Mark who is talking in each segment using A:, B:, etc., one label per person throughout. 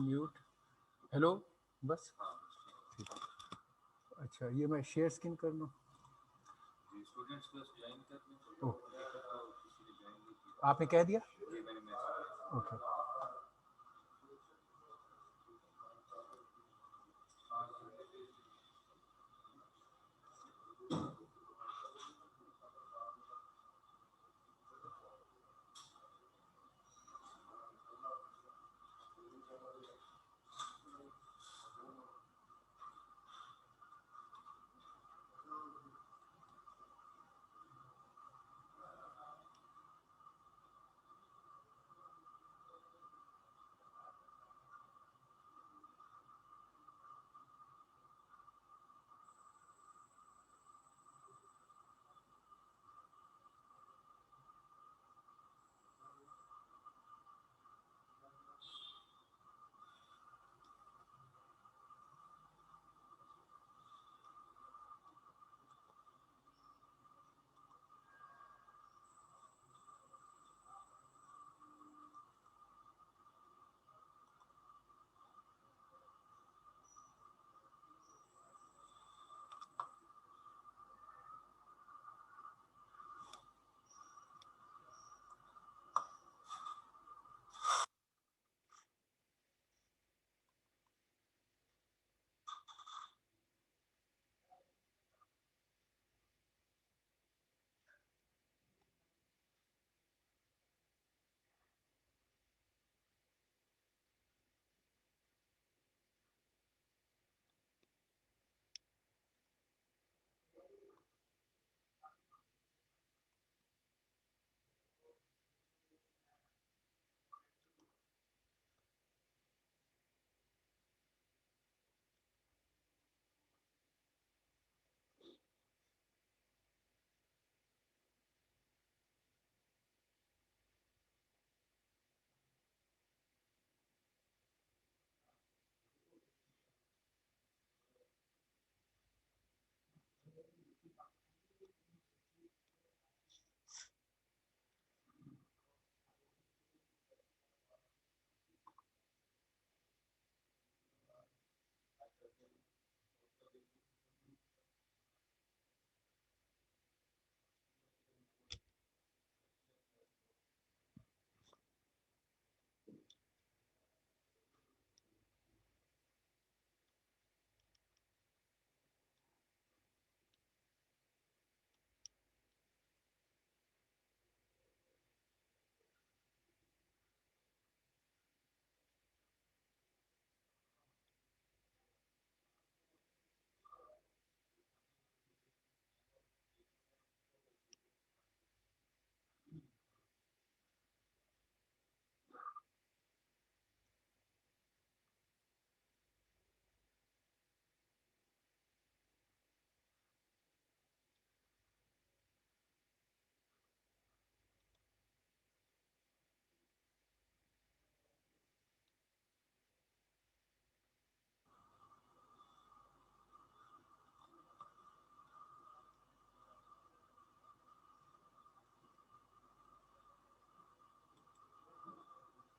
A: Mute. Hello. बस। अच्छा, ये मैं शेयर स्क्रीन कर लूँ। ओह, आपने कह दिया। ओके।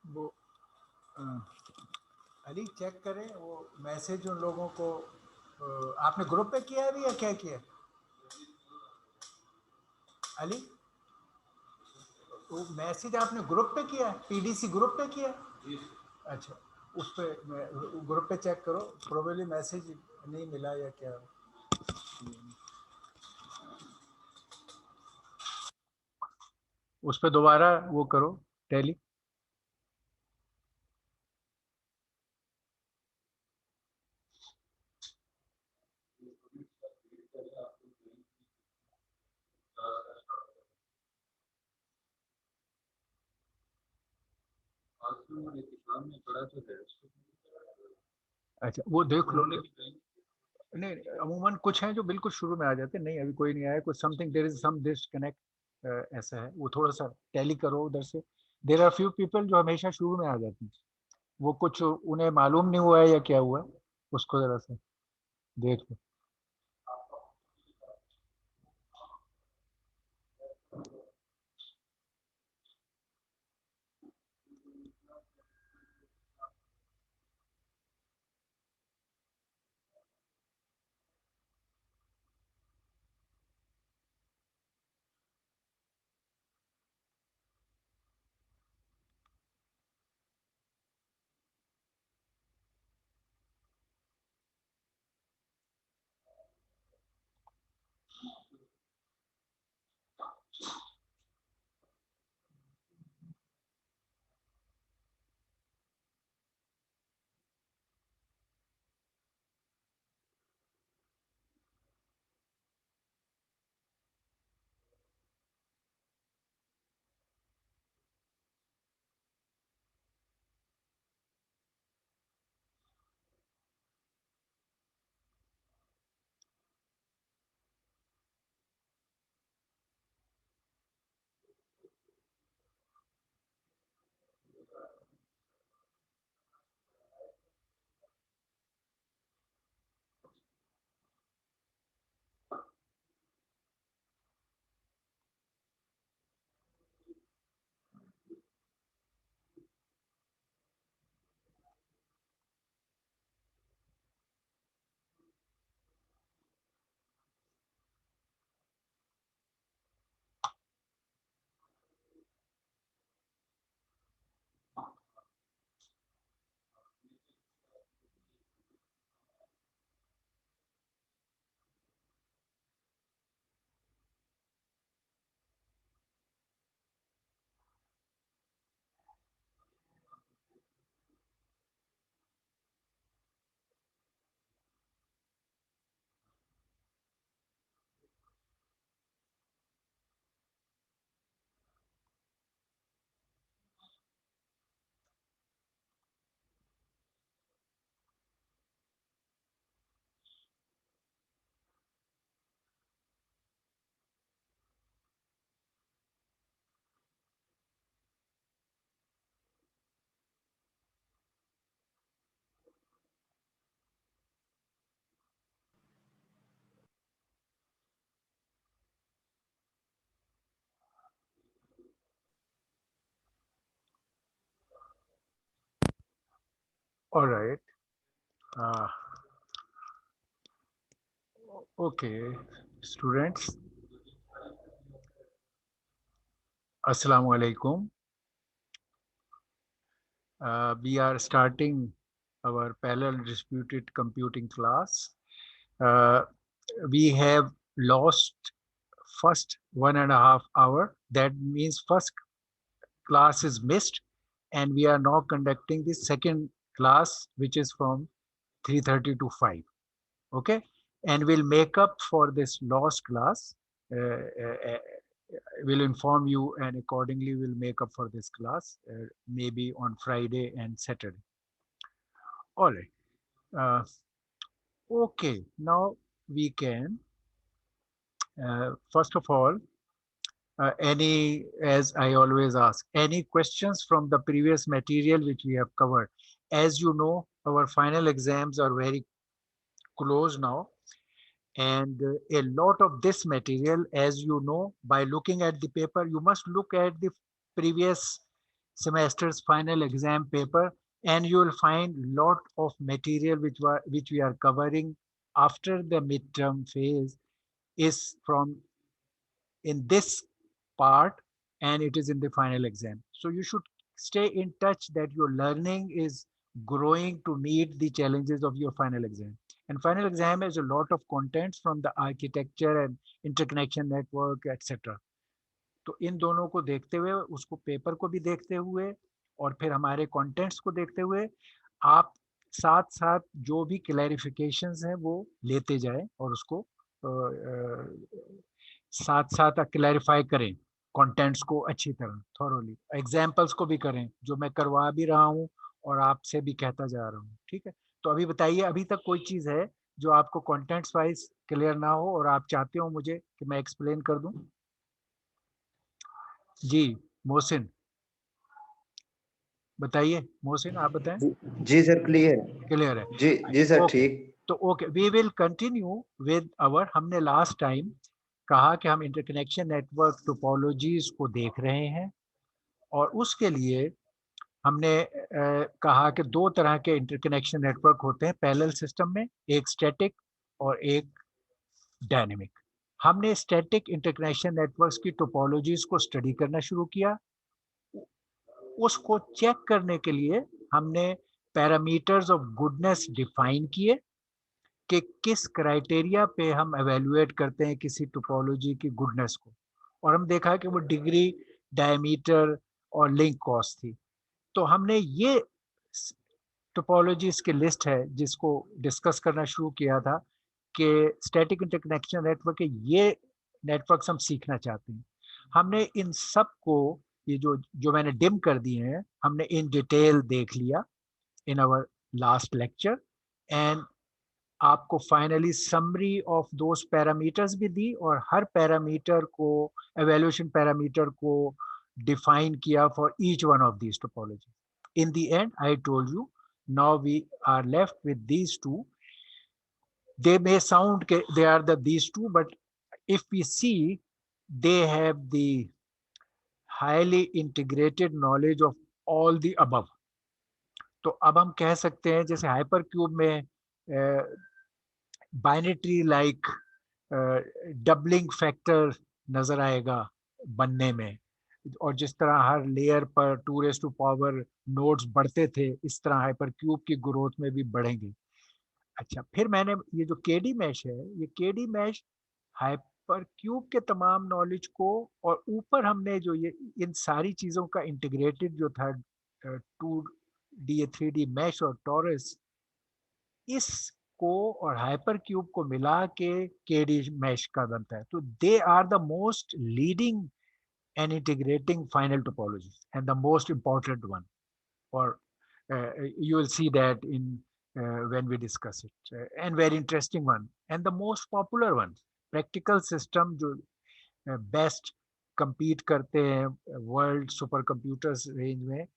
A: वो अ, अली चेक करें वो मैसेज उन लोगों को। आपने ग्रुप पे किया है भी या क्या किया है? अली, वो मैसेज आपने ग्रुप पे किया है, पीडीसी ग्रुप पे किया है? अच्छा, उस पे ग्रुप पे चेक करो, प्रोबेबली मैसेज नहीं मिला या क्या। उस पे दोबारा वो करो, टैली। अच्छा, वो देख लो। नहीं, अमूमन कुछ हैं जो बिल्कुल शुरू में आ जाते हैं, नहीं अभी कोई नहीं आया, कुछ something there is some disconnect ऐसा है, वो थोड़ा सा टैली करो उधर से। देयर आर फ्यू पीपल जो हमेशा शुरू में आ जाते हैं, वो कुछ उन्हें मालूम नहीं हुआ है या क्या हुआ है, उसको जरा सा देख लो। All right. Uh, okay, students. Assalamu alaikum. We are starting our parallel distributed computing class. Uh, we have lost first 1.5 hour. That means first class is missed, and we are now conducting the second class, which is from 3:30 to 5. Okay, and we'll make up for this lost class. We'll inform you, and accordingly we'll make up for this class, maybe on Friday and Saturday. All right. Okay, now we can, first of all, as I always ask, any questions from the previous material which we have covered? As you know, our final exams are very close now, and a lot of this material, as you know, by looking at the paper, you must look at the previous semester's final exam paper, and you will find lot of material which we are covering after the midterm phase is from in this part, and it is in the final exam. So you should stay in touch that your learning is growing to meet the challenges of your final exam. And final exam has a lot of contents from the architecture and interconnection network, etc. तो इन दोनों को देखते हुए, उसको paper को भी देखते हुए और फिर हमारे कंटेंट्स को देखते हुए, आप साथ साथ जो भी क्लैरिफिकेशंस हैं वो लेते जाएं और उसको साथ साथ क्लैरिफाई करें कंटेंट्स को अच्छी तरह थॉरोली, एग्जांपल्स को भी करें जो मैं करवा भी रहा हूं और आपसे भी कहता जा रहा हूं। ठीक है, तो अभी बताइए, अभी तक कोई चीज है जो आपको कंटेंट्स वाइज क्लियर ना हो और आप चाहते हो मुझे कि मैं एक्सप्लेन कर दूं? जी, मोहसिन बताइए। मोहसिन आप बताएं।
B: जी सर, क्लियर।
A: क्लियर है?
B: जी जी सर,
A: ओके,
B: ठीक।
A: तो okay we will continue with our, हमने लास्ट टाइम कहा कि हम इंटरकनेक्शन नेटवर्क टोपोलॉजीज को देख रहे हैं, और उसके लिए हमने कहा कि दो तरह के इंटरकनेक्शन नेटवर्क होते हैं पैरेलल सिस्टम में, एक स्टैटिक और एक डायनेमिक। हमने स्टैटिक इंटरकनेक्शन नेटवर्क्स की टोपोलॉजीज को स्टडी करना शुरू किया। उसको चेक करने के लिए हमने पैरामीटर्स ऑफ गुडनेस डिफाइन किए कि किस क्राइटेरिया पे हम एवेल्युएट करते हैं किसी टोपोलॉजी की गुडनेस को, और हम देखा कि वो डिग्री, डायमीटर और लिंक कॉस्ट थी। तो हमने ये टोपोलॉजीज की लिस्ट है जिसको डिस्कस करना शुरू किया था कि स्टैटिक इंटरकनेक्शन नेटवर्क के ये नेटवर्क्स हम सीखना चाहते हैं। हमने इन सब को, ये जो जो मैंने डिम कर दिए हैं, हमने इन डिटेल देख लिया in our last lecture, and आपको finally summary of those parameters भी दी, और हर पैरामीटर को, एवेल्यूएशन पैरामीटर को डिफाइन किया for each one of these topology. in the end, I told you, now we are left with these two. They may sound they are these two, but if we see, they have the highly integrated knowledge of all the above. तो अब हम कह सकते हैं जैसे hyper cube में binary like doubling factor नजर आएगा बनने में, और जिस तरह हर लेयर पर 2 नोड्स बढ़ते थे, इस तरह हाइपर क्यूब की ग्रोथ में भी बढ़ेंगे। अच्छा, फिर मैंने ये जो केडी मैश है, ये केडी मैश हाइपर क्यूब के तमाम नॉलेज को, और ऊपर हमने जो ये इन सारी चीजों का इंटीग्रेटेड जो था 2D 3D मैश और टॉरस, इसको और हाइपर क्यूब को मिला के केडी मैश का बनता है। तो they are the most leading and integrating final topology, and the most important one, or you will see that in when we discuss it, and very interesting one and the most popular one, practical system जो best compete करते हैं world supercomputers range में,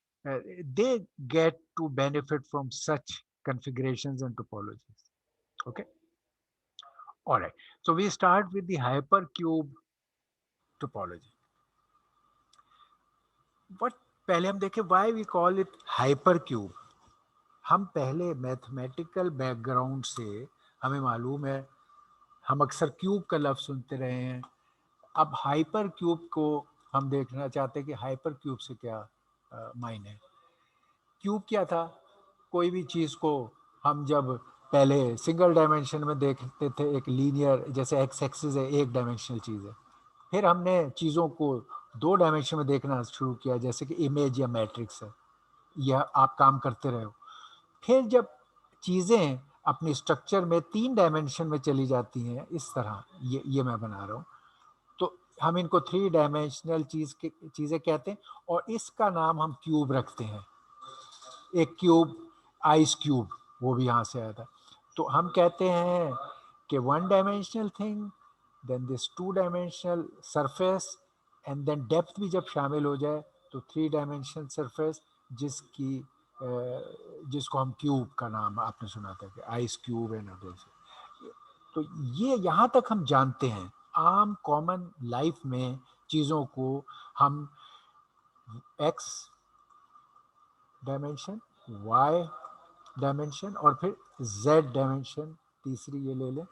A: they get to benefit from such configurations and topologies. Okay, all right, so we start with the hypercube topology. What पहले हम देखें why we call it hypercube. हम पहले mathematical background से हमें मालूम है, हम अक्सर क्यूब का लफ्ज़ सुनते रहे हैं। अब हाइपर क्यूब को हम देखना चाहते हैं कि हाइपर क्यूब से क्या मायने है। क्यूब क्या था? कोई भी चीज़ को हम जब पहले सिंगल डायमेंशन में देखते थे, एक लीनियर, जैसे एक्स एक्सिस है, एक डायमेंशनल चीज़ है। फिर हमने चीज़ों को दो डायमेंशन में देखना शुरू किया, जैसे कि इमेज या मैट्रिक्स है। यह आप काम करते रहे हो। फिर जब चीज़ें अपनी स्ट्रक्चर में तीन डायमेंशन में चली जाती हैं, इस तरह ये मैं बना रहा हूँ, तो हम इनको थ्री डायमेंशनल चीज़ें कहते हैं, और इसका नाम हम क्यूब रखते हैं। एक क्यूब, आइस क्यूब, वो भी यहाँ से आया था। तो हम कहते हैं कि one dimensional thing, then this two dimensional surface, and then depth भी जब शामिल हो जाए तो थ्री डायमेंशनल सरफेस, जिसको हम क्यूब का नाम आपने सुना था कि आइस क्यूब एंड अदर्स। तो ये यहाँ तक हम जानते हैं। आम कॉमन लाइफ में चीज़ों को हम एक्स डायमेंशन, वाई डायमेंशन और फिर जेड डायमेंशन, तीसरी ये ले लें,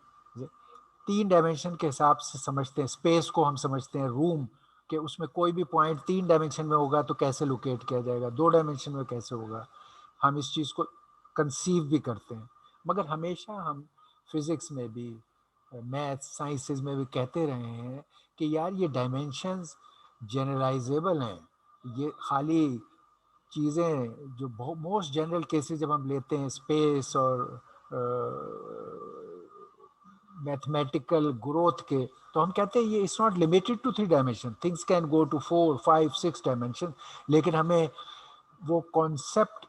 A: तीन डायमेंशन के हिसाब से समझते हैं। स्पेस को हम समझते हैं रूम के, उसमें कोई भी पॉइंट तीन डायमेंशन में होगा तो कैसे लोकेट किया जाएगा, दो डायमेंशन में कैसे होगा, हम इस चीज़ को कंसीव भी करते हैं। मगर हमेशा हम फिज़िक्स में भी, मैथ्स, साइंसेस में भी कहते रहे हैं कि यार ये डायमेंशंस जनरलाइजेबल हैं। ये खाली चीज़ें जो मोस्ट जनरल केसेस जब हम लेते हैं, स्पेस और मैथमेटिकल ग्रोथ के, तो हम कहते हैं ये it's not limited to three dimension, things can go to 4, 5, 6 dimension. लेकिन हमें वो कॉन्सेप्ट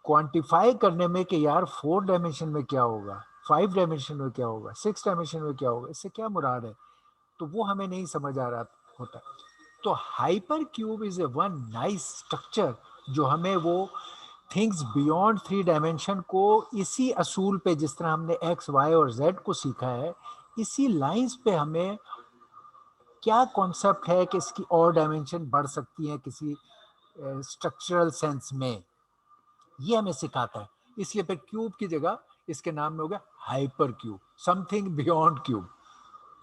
A: क्वांटिफाई करने में कि यार 4 डायमेंशन में क्या होगा, 5 डायमेंशन में क्या होगा, 6 डायमेंशन में क्या होगा, इससे क्या मुराद है, तो वो हमें नहीं समझ आ रहा होता। तो hyper cube is A one nice structure जो हमें वो थिंग्स बियॉन्ड थ्री डायमेंशन को इसी असूल पे, जिस तरह हमने एक्स, वाई और जेड को सीखा है, इसी लाइंस पे हमें क्या कॉन्सेप्ट है कि इसकी और डायमेंशन बढ़ सकती है किसी स्ट्रक्चरल सेंस में, ये हमें सिखाता है। इसलिए फिर क्यूब की जगह इसके नाम में हो गया hyper cube, something beyond cube.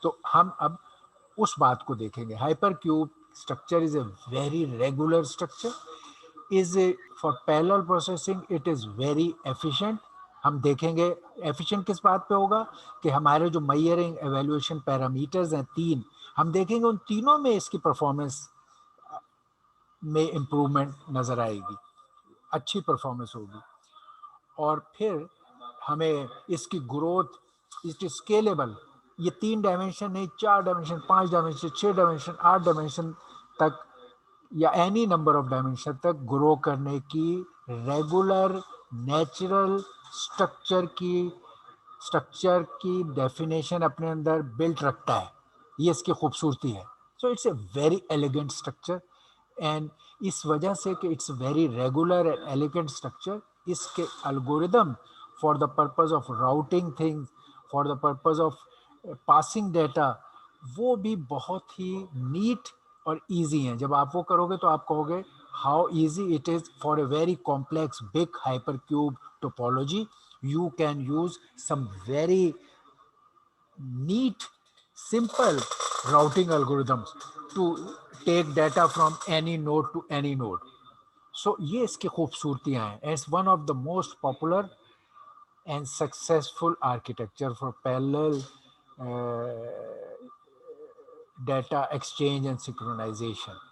A: तो हम अब उस बात को देखेंगे। Hyper cube structure is a very regular structure, is for parallel processing it is very efficient. हम देखेंगे एफिशिएंट किस बात पे होगा कि हमारे जो मेजरिंग एवेल्युएशन पैरामीटर्स हैं तीन, हम देखेंगे उन तीनों में इसकी परफॉर्मेंस में इम्प्रूवमेंट नजर आएगी, अच्छी परफॉर्मेंस होगी। और फिर हमें इसकी ग्रोथ, इट इज स्केलेबल, ये तीन डायमेंशन नहीं, चार डायमेंशन, पांच डायमेंशन, छह डायमेंशन, आठ डायमेंशन तक या एनी नंबर ऑफ डायमेंशन तक ग्रो करने की रेगुलर नेचुरल स्ट्रक्चर की डेफिनेशन अपने अंदर बिल्ट रखता है। ये इसकी खूबसूरती है। So it's a very elegant structure, and इस वजह से कि it's very regular and elegant structure, इसके algorithm for the purpose of routing things, for the purpose of passing data, वो भी बहुत ही नीट और इजी हैं। जब आप वो करोगे तो आप कहोगे how easy it is for a very complex big hyper cube topology, you can use some very neat, simple routing algorithms to take data from any node to any node. So ये इसकी खूबसूरतियाँ हैं. It's one of the most popular and successful architecture for parallel data exchange and synchronization.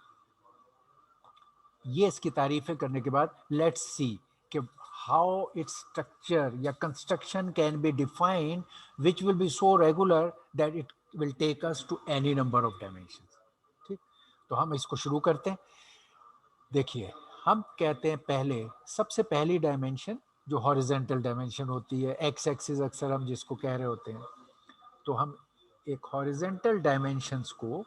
A: ये इसकी तारीफें करने के बाद let's see कि how its structure या construction can be defined which will be so regular that it will take us to any number of dimensions. ठीक, तो हम इसको शुरू करते हैं। देखिए, हम कहते हैं पहले, सबसे पहली डायमेंशन जो हॉरिजेंटल डायमेंशन होती है, एक्स एक्सिस अक्सर हम जिसको कह रहे होते हैं, तो हम एक हॉरिजेंटल डायमेंशंस को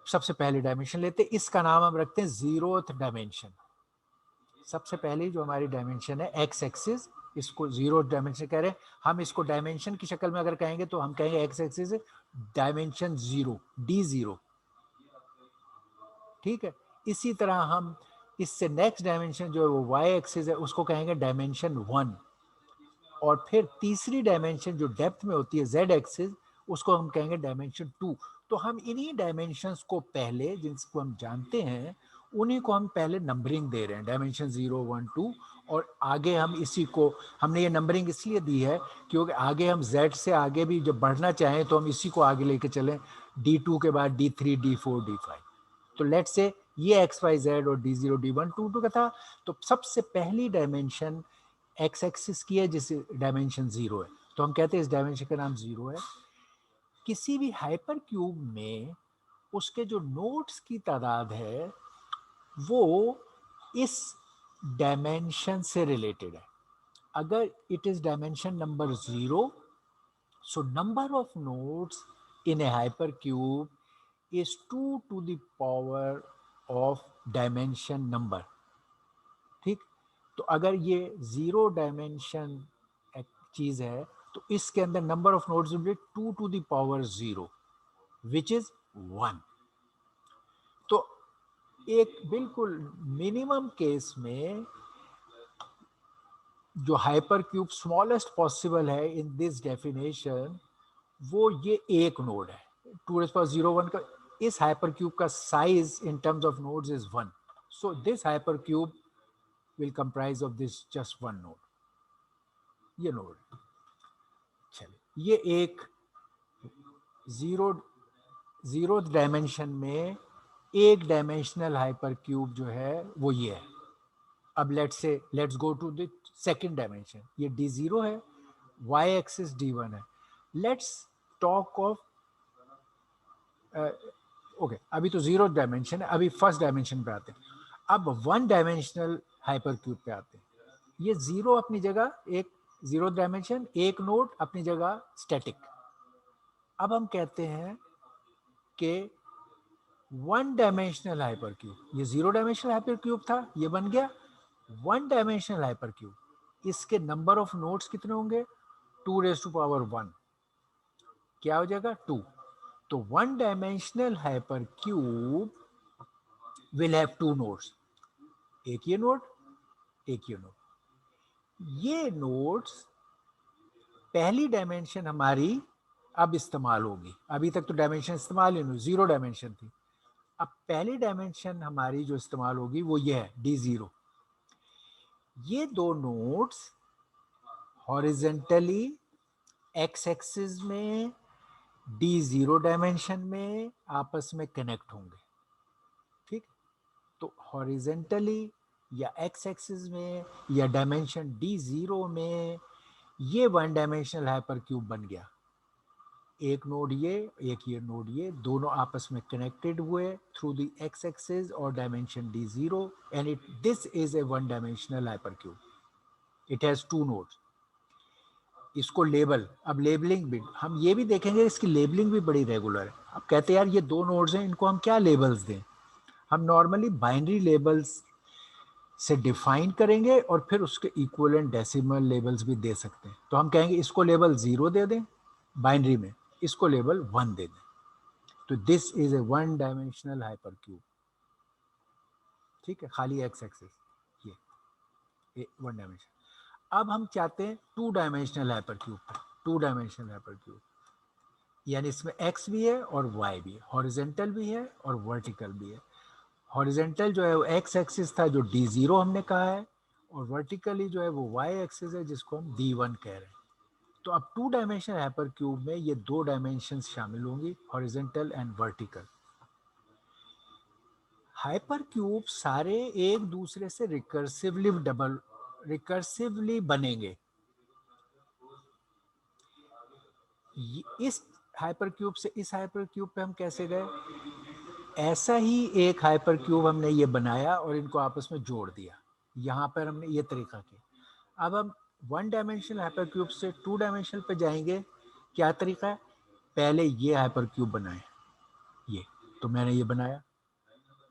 A: सबसे पहले डायमेंशन लेते हैं, इसका नाम हम रखते हैं जीरोथ डायमेंशन। सबसे पहली जो हमारी डायमेंशन है एक्स एक्सिस, इसको जीरो डायमेंशन कह रहे हैं हम। इसको डायमेंशन की शक्ल में अगर कहेंगे तो हम कहेंगे x axis dimension zero, D zero. ठीक है, इसी तरह हम इससे नेक्स्ट डायमेंशन जो है वो वाई एक्सिस है, उसको कहेंगे डायमेंशन 1। और फिर तीसरी डायमेंशन जो डेप्थ में होती है जेड एक्सिस, उसको हम कहेंगे डायमेंशन 2। तो हम इन्हीं डायमेंशंस को पहले, जिसको हम जानते हैं, उन्हीं को हम पहले नंबरिंग दे रहे हैं, डायमेंशन 0, 1, 2। और आगे हम इसी को, हमने ये नंबरिंग इसलिए दी है क्योंकि आगे हम z से आगे भी जब बढ़ना चाहें तो हम इसी को आगे लेके चलें, d2 के बाद d3, d4, d5। तो लेट से ये एक्स वाई जेड और d0, d1, d2 का था। तो सबसे पहली डायमेंशन एक्स एक्सिस की है, जिस डायमेंशन 0 है, तो हम कहते हैं इस डायमेंशन का नाम 0 है। किसी भी हाइपर क्यूब में उसके जो नोड्स की तादाद है वो इस डायमेंशन से रिलेटेड है। अगर it is dimension number 0, so number of nodes in a hypercube is 2 to the power of dimension number। ठीक, तो अगर ये 0 डायमेंशन चीज है तो इसके अंदर number of nodes will be 2 to the power 0 which is 1। तो एक बिल्कुल मिनिमम केस में जो हाइपर क्यूब स्मॉलेस्ट पॉसिबल है इन दिस डेफिनेशन, वो ये एक नोड है। 2^01 का इस हाइपर क्यूब का size in terms of nodes is 1। So this hyper cube will comprise of this just 1 node, ये नोड। चलिए, ये एक जीरो डायमेंशन में एक डायमेंशनल हाइपर क्यूब जो है वो ये है। अब let's go to the second dimension. ये d0 है, y एक्सिस d1 है। लेट्स टॉक ऑफ ओके, अभी तो 0 डायमेंशन है, अभी फर्स्ट डायमेंशन पे आते हैं। अब 1 डायमेंशनल हाइपर क्यूब पे आते हैं। ये 0 अपनी जगह, एक 0 डायमेंशन, एक नोड अपनी जगह स्टैटिक। अब हम कहते हैं कि 1 डायमेंशनल हाइपर क्यूब, ये 0 डायमेंशनल हाइपर क्यूब था, ये बन गया 1 डायमेंशनल हाइपर क्यूब। इसके नंबर ऑफ नोड्स कितने होंगे? 2^1। क्या हो जाएगा? 2। तो 1 dimensional hyper cube will have 2 nodes, एक ये नोड, एक ये नोड। ये नोड्स पहली डायमेंशन हमारी अब इस्तेमाल होगी। अभी तक तो डायमेंशन इस्तेमाल ही नहीं, 0 डायमेंशन थी। अब पहली डायमेंशन हमारी जो इस्तेमाल होगी वो ये है d0। ये दो नोड्स हॉरिजेंटली एक्स एक्सिस में d0 डायमेंशन में आपस में कनेक्ट होंगे। ठीक, तो हॉरिजेंटली या एक्स एक्सिस में या डायमेंशन d0 में ये 1 डायमेंशनल हाइपर क्यूब बन गया। एक नोड ये, एक ये नोड ये, दोनों आपस में कनेक्टेड हुए थ्रू द एक्स एक्सिस और dimension d0 and it this is A 1 dimensional hyper cube. It has 2 nodes. इसको लेबल, अब लेबलिंग भी हम ये भी देखेंगे, इसकी लेबलिंग भी बड़ी रेगुलर है। अब कहते हैं यार ये 2 नोड्स हैं, इनको हम क्या लेबल्स दें? हम नॉर्मली बाइनरी लेबल्स से डिफाइन करेंगे और फिर उसके इक्वलेंट डेसिमल लेबल्स भी दे सकते हैं। तो हम कहेंगे इसको लेबल 0 दे दें बाइनरी में, इसको लेबल 1 दे दें। तो this is A 1 dimensional hyper cube. ठीक है, खाली एक्स एक्सिस, ये 1 डायमेंशन। अब हम चाहते हैं 2 डायमेंशनल हाइपर क्यूब पर, 2 डायमेंशनल हाइपर क्यूब, यानी इसमें x भी है और y भी है, हॉरिजेंटल भी है और वर्टिकल भी है। हॉरिजेंटल जो है वो x एक्सिस था जो d0 हमने कहा है, और वर्टिकली जो है वो y एक्सिस है जिसको हम d1 कह रहे हैं। तो अब 2 डायमेंशनल हाइपर क्यूब में ये 2 डायमेंशंस शामिल होंगी, horizontal and vertical. Hyper cube सारे एक दूसरे से रिकर्सिवली बनेंगे। इस हाइपर क्यूब से इस हाइपर क्यूब पे हम कैसे गए? ऐसा ही एक हाइपर क्यूब हमने ये बनाया और इनको आपस में जोड़ दिया। यहाँ पर हमने ये तरीका किया। अब हम 1 डायमेंशनल हाइपर क्यूब से 2 डायमेंशनल पे जाएंगे। क्या तरीका है? पहले ये हाइपर क्यूब बनाए, ये तो मैंने ये बनाया,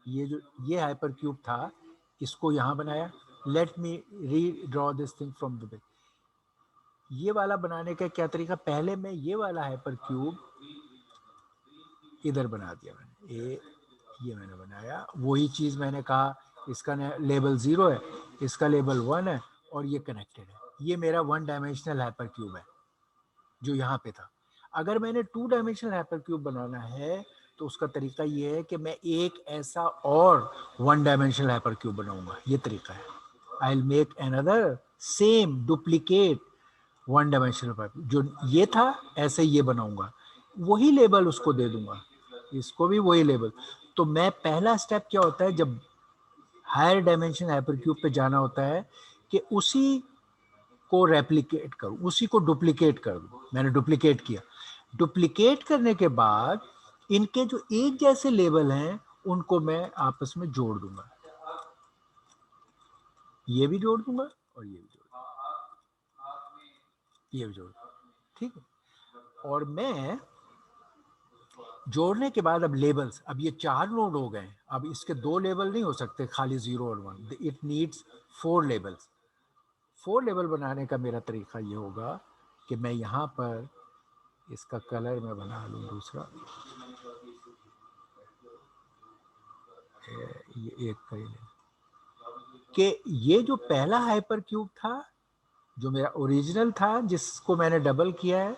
A: ये जो ये हाइपर क्यूब था इसको यहाँ बनाया। लेट मी री draw this thing from the back. ये वाला बनाने का क्या तरीका? पहले मैं ये वाला हाइपर क्यूब इधर बना दिया मैंने, ये मैंने बनाया। वही चीज मैंने कहा इसका लेबल 0 है, इसका लेबल 1 है और ये कनेक्टेड है। ये मेरा 1 डायमेंशनल हाइपर क्यूब है जो यहाँ पे था। अगर मैंने 2 डायमेंशनल हाइपर क्यूब बनाना है तो उसका तरीका ये है कि मैं एक ऐसा और 1 डायमेंशनल हाइपर क्यूब बनाऊंगा। ये तरीका है। I will make another same duplicate 1 dimensional hyper, जो ये था ऐसे ये बनाऊंगा, वही लेबल उसको दे दूंगा, इसको भी वही लेबल। तो मैं पहला स्टेप क्या होता है जब हायर डायमेंशन हाइपर क्यूब पे जाना होता है कि उसी को रेप्लिकेट करूं, उसी को डुप्लीकेट कर दूं। मैंने डुप्लीकेट किया, डुप्लीकेट करने के बाद इनके जो एक जैसे लेबल हैं उनको मैं आपस में जोड़ दूंगा, ये भी जोड़ दूंगा और ये भी जोड़ दूंगा, ये भी जोड़ दूंगा, ठीक है। और मैं जोड़ने के बाद अब लेबल्स, अब ये 4 नोड हो गए, अब इसके 2 लेबल नहीं हो सकते खाली 0 और 1, इट नीड्स 4 लेबल्स। 4 लेबल बनाने का मेरा तरीका ये होगा कि मैं यहाँ पर इसका कलर मैं बना लूँ दूसरा, ये एक का कि ये जो पहला हाइपर क्यूब था जो मेरा ओरिजिनल था जिसको मैंने डबल किया है,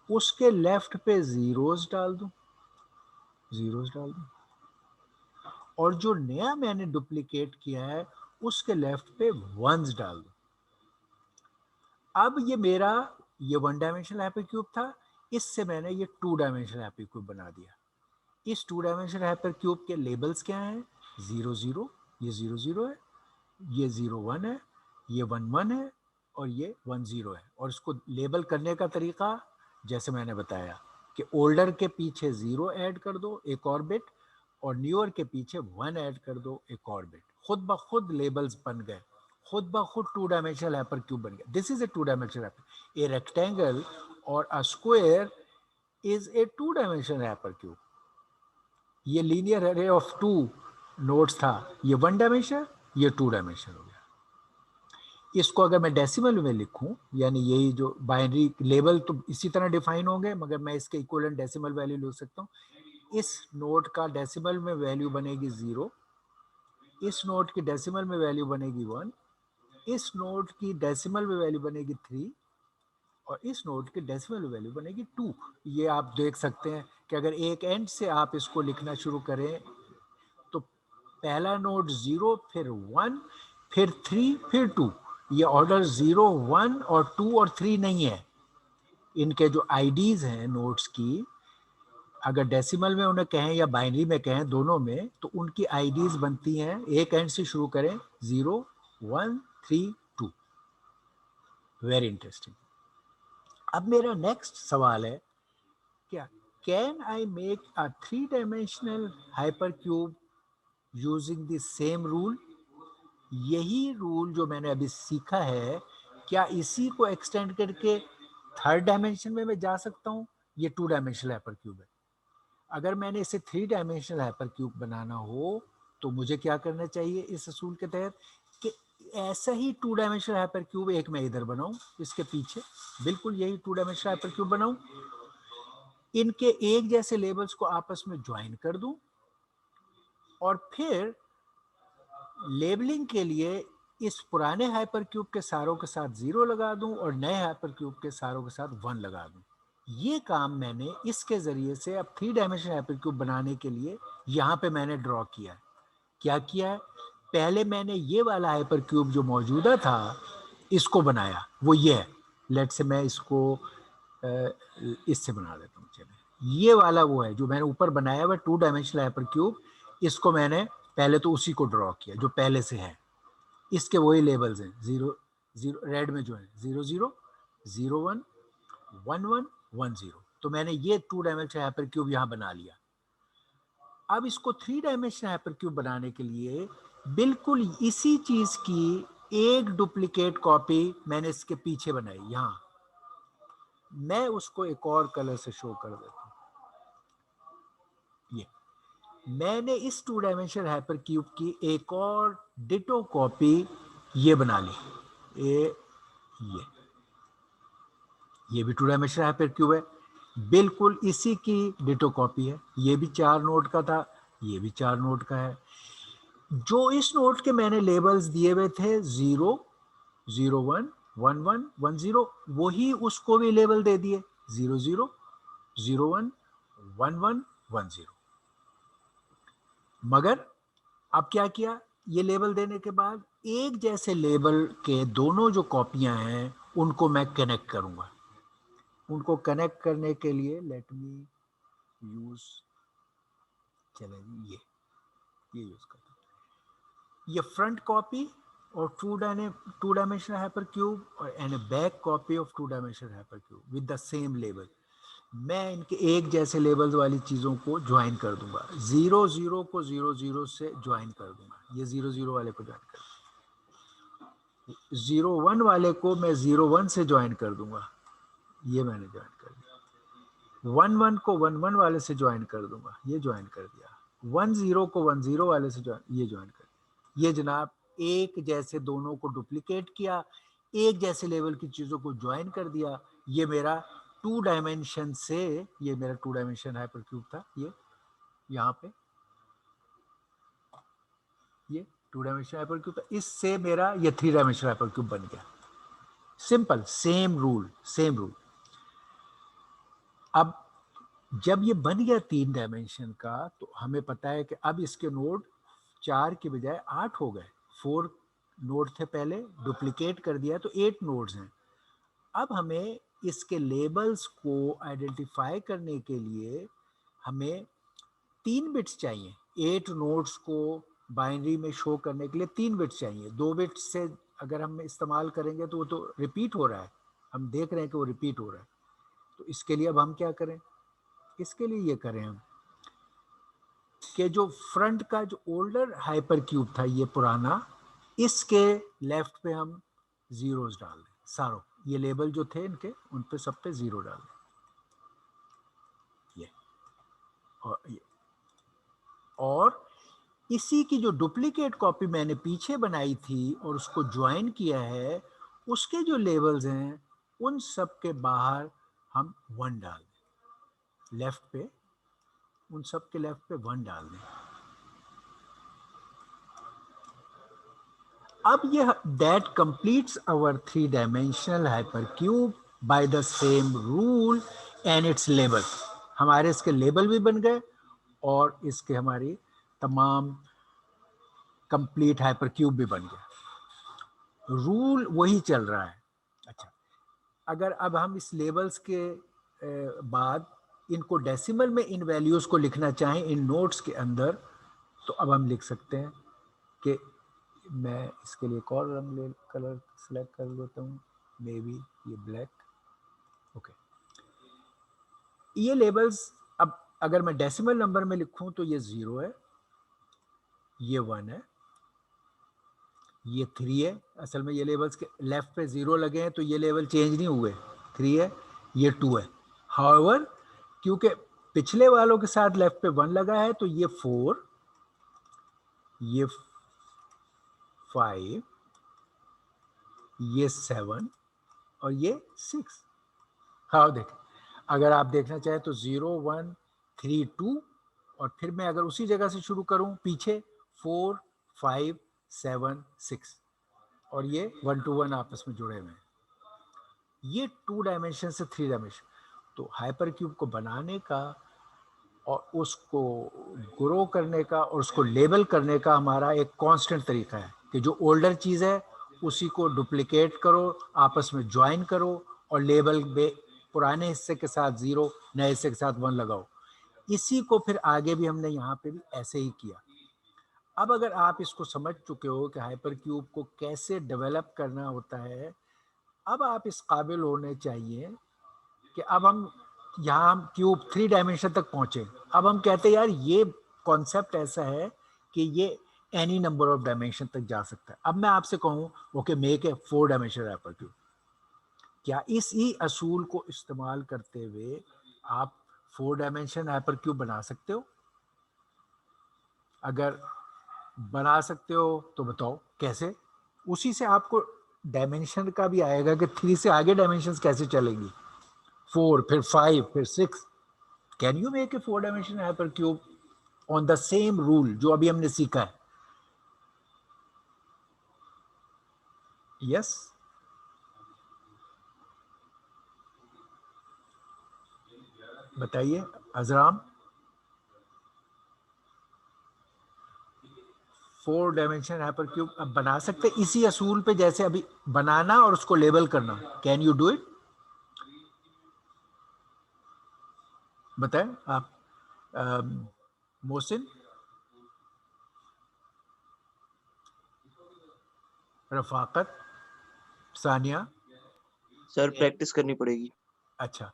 A: उसके लेफ्ट पे जीरोस डाल दूं, जीरोस डाल दूं, और जो नया मैंने डुप्लीकेट किया है उसके लेफ्ट पे वंस डाल दूं। अब ये मेरा ये 1 डायमेंशनल हाइपर क्यूब था, इससे मैंने ये 2 डायमेंशनल हाइपर क्यूब बना दिया। इस 2 डायमेंशनल हाइपर क्यूब के लेबल्स क्या हैं? 0 0, ये 0 0 है, ये 0 1 है, ये 1 1 है और ये 1 0 है। और इसको लेबल करने का तरीका जैसे मैंने बताया कि ओल्डर के पीछे 0 ऐड कर दो एक और बिट, और न्यूअर के पीछे 1 ऐड कर दो एक और बिट। खुद ब खुद लेबल्स बन गए, खुद ब खुद 2 डायमेंशनल हाइपर क्यूब बन गया। This is a 2 dimensional hyper, a rectangle और a square is a 2 dimensional hypercube. ये लीनियर एरे ऑफ 2 नोड्स था, ये 1 डायमेंशन, ये 2 डायमेंशन हो गया। इसको अगर मैं डेसिमल में लिखूं, यानी यही जो बाइनरी लेबल तो इसी तरह डिफाइन होंगे, मगर मैं इसके इक्विवेलेंट डेसिमल वैल्यू ले सकता हूं। इस नोड का डेसिमल में वैल्यू बनेगी 0, इस नोड की डेसिमल में वैल्यू बनेगी 1, इस नोड की डेसिमल में वैल्यू बनेगी 3 और इस नोड की डेसिमल में वैल्यू बनेगी 2। ये आप देख सकते हैं कि अगर एक एंड से आप इसको लिखना शुरू करें तो पहला नोड 0, फिर 1, फिर 3, फिर 2। ये ऑर्डर 0 1 और 2 और 3 नहीं है। इनके जो आईडीज हैं नोड्स की, अगर डेसिमल में उन्हें कहें या बाइनरी में कहें, दोनों में, तो उनकी आईडीज बनती हैं, एक एंड से शुरू करें 0 1 3 2। Very interesting. अब मेरा नेक्स्ट सवाल है, क्या can I make a 3 dimensional hyper cube using the same rule? यही रूल जो मैंने अभी सीखा है, क्या इसी को एक्सटेंड करके 3rd डायमेंशन में मैं जा सकता हूँ? ये 2 डायमेंशनल हाइपर क्यूब है। अगर मैंने इसे 3 डायमेंशनल हाइपर क्यूब बनाना हो तो मुझे क्या करना चाहिए इस असूल के तहत कि ऐसा ही 2 डायमेंशनल हाइपर क्यूब एक मैं इधर बनाऊं, इसके पीछे बिल्कुल यही 2 डायमेंशनल हाइपर क्यूब बनाऊं, इनके एक जैसे लेबल्स को आपस में ज्वाइन कर दूं और फिर लेबलिंग के लिए इस पुराने हाइपर क्यूब के सारों के साथ 0 लगा दूं और नए हाइपर क्यूब के सारों के साथ 1 लगा दूं। ये काम मैंने इसके जरिए से अब 3 डायमेंशनल हाइपर क्यूब बनाने के लिए यहाँ पे मैंने ड्रॉ किया है। क्या किया है? पहले मैंने ये वाला हाइपर क्यूब जो मौजूदा था इसको बनाया, वो ये है। लेट से मैं इसको इससे बना देता हूँ। चलिए, ये वाला वो है जो मैंने ऊपर बनाया हुआ 2 डायमेंशनल हाइपर क्यूब। इसको मैंने पहले तो उसी को ड्रॉ किया जो पहले से है, इसके वही लेबल्स हैं 0 0 रेड में जो है 0 0 0 1 1 1 1 0। तो मैंने ये 2 डायमेंशनल हाइपर क्यूब यहाँ बना लिया। अब इसको 3 डायमेंशनल हाइपर क्यूब बनाने के लिए बिल्कुल इसी चीज की एक डुप्लीकेट कॉपी मैंने इसके पीछे बनाई। यहाँ मैं उसको एक और कलर से शो कर देता हूँ। ये मैंने इस 2 डायमेंशनल हाइपर क्यूब की एक और डिटो कॉपी ये बना ली। ये भी 2 डायमेंशनल हाइपर क्यूब है, बिल्कुल इसी की डिटो कॉपी है। ये भी 4 नोड का था, ये भी 4 नोड का है। जो इस नोट के मैंने लेबल्स दिए हुए थे 0, 01, 11, 10, वही उसको भी लेबल दे दिए 00, 01, 11, 10। मगर अब क्या किया, ये लेबल देने के बाद एक जैसे लेबल के दोनों जो कॉपियां हैं उनको मैं कनेक्ट करूंगा। उनको कनेक्ट करने के लिए लेट मी यूज, चले ये यूज करता हूं। ये फ्रंट कॉपी और two dimensional hypercube and A back copy of two dimensional hypercube with the same label. मैं इनके एक जैसे लेबल्स वाली चीजों को ज्वाइन कर दूंगा। 00 को 00 से ज्वाइन कर दूंगा, ये 00 वाले को ज्वाइन कर दूंगा। 01 वाले को मैं 01 से ज्वाइन कर दूंगा, ये मैंने ज्वाइन कर दिया। 11 को 11 वाले से ज्वाइन कर दूंगा, ये ज्वाइन कर दिया। 10 को 10 वाले से ये ज्वाइन कर दिया। ये जनाब एक जैसे दोनों को डुप्लीकेट किया, एक जैसे लेवल की चीजों को ज्वाइन कर दिया। ये मेरा टू डायमेंशन से, ये मेरा टू डायमेंशन हाइपरक्यूब था, ये यहाँ पे ये टू डायमेंशन हाइपरक्यूब था, इससे मेरा ये थ्री डायमेंशन हाइपरक्यूब बन गया। Simple, same rule, same rule. अब जब ये बन गया 3 डायमेंशन का, तो हमें पता है कि अब इसके नोड 4 के बजाय 8 हो गए। 4 नोड थे पहले, डुप्लीकेट कर दिया तो 8 नोड्स हैं। अब हमें इसके लेबल्स को आइडेंटिफाई करने के लिए हमें 3 बिट्स चाहिए। 8 नोड्स को बाइनरी में शो करने के लिए 3 बिट्स चाहिए। 2 बिट्स से अगर हम इस्तेमाल करेंगे तो वो तो रिपीट हो रहा है, हम देख रहे हैं कि वो रिपीट हो रहा है। तो इसके लिए अब हम क्या करें, इसके लिए ये करें हम कि जो फ्रंट का जो ओल्डर हाइपर क्यूब था, ये पुराना, इसके लेफ्ट पे हम जीरोस डाल दें सारों। ये लेबल जो थे इनके, उन पे सब पे 0 डाल दें। और इसी की जो डुप्लीकेट कॉपी मैंने पीछे बनाई थी और उसको ज्वाइन किया है, उसके जो लेबल्स हैं उन सब के बाहर हम 1 डाल दें। लेफ्ट पे, उन सब के लेफ्ट पे 1 डाल दें। अब ये that completes our 3 dimensional hypercube by the same rule and its label. हमारे इसके लेबल भी बन गए और इसके हमारी तमाम कंप्लीट हाइपरक्यूब भी बन गया। रूल वही चल रहा है। अच्छा, अगर अब हम इस लेबल्स के बाद इनको डेसिमल में इन वैल्यूज को लिखना चाहें इन नोट्स के अंदर, तो अब हम लिख सकते हैं कि मैं इसके लिए एक और रंग कलर सेलेक्ट कर लेता हूँ, मे बी ये ब्लैक। ओके, ये लेबल्स अब अगर मैं डेसिमल नंबर में लिखूं तो ये 0 है, ये 1 है, ये 3 है। असल में ये लेबल्स के लेफ्ट पे 0 लगे हैं तो ये लेवल चेंज नहीं हुए, 3 है, ये 2 है। हाउएवर क्योंकि पिछले वालों के साथ लेफ्ट पे 1 लगा है तो ये 4, ये 5, ये 7 और ये 6। हाँ देखें, अगर आप देखना चाहें तो 0, 1, 3, 2 और फिर मैं अगर उसी जगह से शुरू करूं पीछे 4, 5, 7, 6 और ये 1 to 1 आपस में जुड़े हुए हैं। ये 2 डायमेंशन से 3 डायमेंशन। तो हाइपर क्यूब को बनाने का और उसको ग्रो करने का और उसको लेबल करने का हमारा एक कांस्टेंट तरीका है कि जो ओल्डर चीज़ है उसी को डुप्लीकेट करो, आपस में ज्वाइन करो और लेबल में पुराने हिस्से के साथ 0, नए हिस्से के साथ 1 लगाओ। इसी को फिर आगे भी हमने यहाँ पे भी ऐसे ही किया। अब अगर आप इसको समझ चुके हो कि हाइपर क्यूब को कैसे डेवलप करना होता है, अब आप इस काबिल होने चाहिए कि अब हम यहाँ हम क्यूब 3 डायमेंशन तक पहुंचे। अब हम कहते हैं यार ये कॉन्सेप्ट ऐसा है कि ये एनी नंबर ऑफ डायमेंशन तक जा सकता है। अब मैं आपसे कहूँ okay make a 4 dimension hyper cube, क्या इसी असूल को इस्तेमाल करते हुए आप 4 डायमेंशन हाइपर क्यूब बना सकते हो? अगर बना सकते हो तो बताओ कैसे। उसी से आपको डायमेंशन का भी आएगा कि 3 से आगे डायमेंशंस कैसे चलेंगी, 4 फिर 5 फिर 6। Can you make a 4 dimension hyper cube on the same rule जो अभी हमने सीखा है? यस, बताइए अजराम। 4 डायमेंशन हाइपर क्यूब अब बना सकते इसी असूल पे, जैसे अभी बनाना और उसको लेबल करना। Can you do it? बताएं आप, मोहसिन, रफाकत, सानिया।
B: सर प्रैक्टिस करनी पड़ेगी।
A: अच्छा,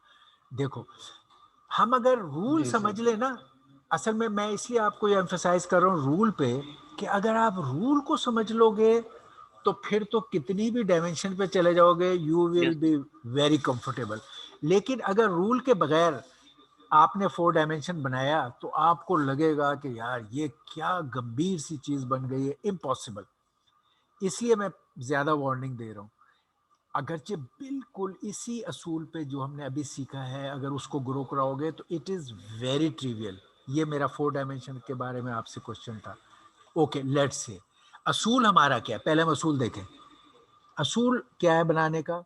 A: देखो, हम अगर रूल
C: जी
A: समझ
C: सर।
A: ले ना, असल में मैं इसलिए आपको ये एम्फेसाइज कर रहा हूँ रूल पे, कि अगर आप रूल को समझ लोगे तो फिर तो कितनी भी डायमेंशन पे चले जाओगे, you will
B: yes.
A: Be very comfortable. लेकिन अगर रूल के बगैर आपने 4 डायमेंशन बनाया तो आपको लगेगा कि यार ये क्या गंभीर सी चीज बन गई है, इम्पॉसिबल। इसलिए मैं ज्यादा वार्निंग दे रहा हूँ। अगरचे बिल्कुल इसी असूल पे जो हमने अभी सीखा है, अगर उसको ग्रो कराओगे तो इट इज वेरी ट्रिवियल। ये मेरा 4 डायमेंशन के बारे में आपसे क्वेश्चन था। ओके, लेट्स से असूल हमारा क्या है, पहले हम असूल देखें। असूल क्या है बनाने का,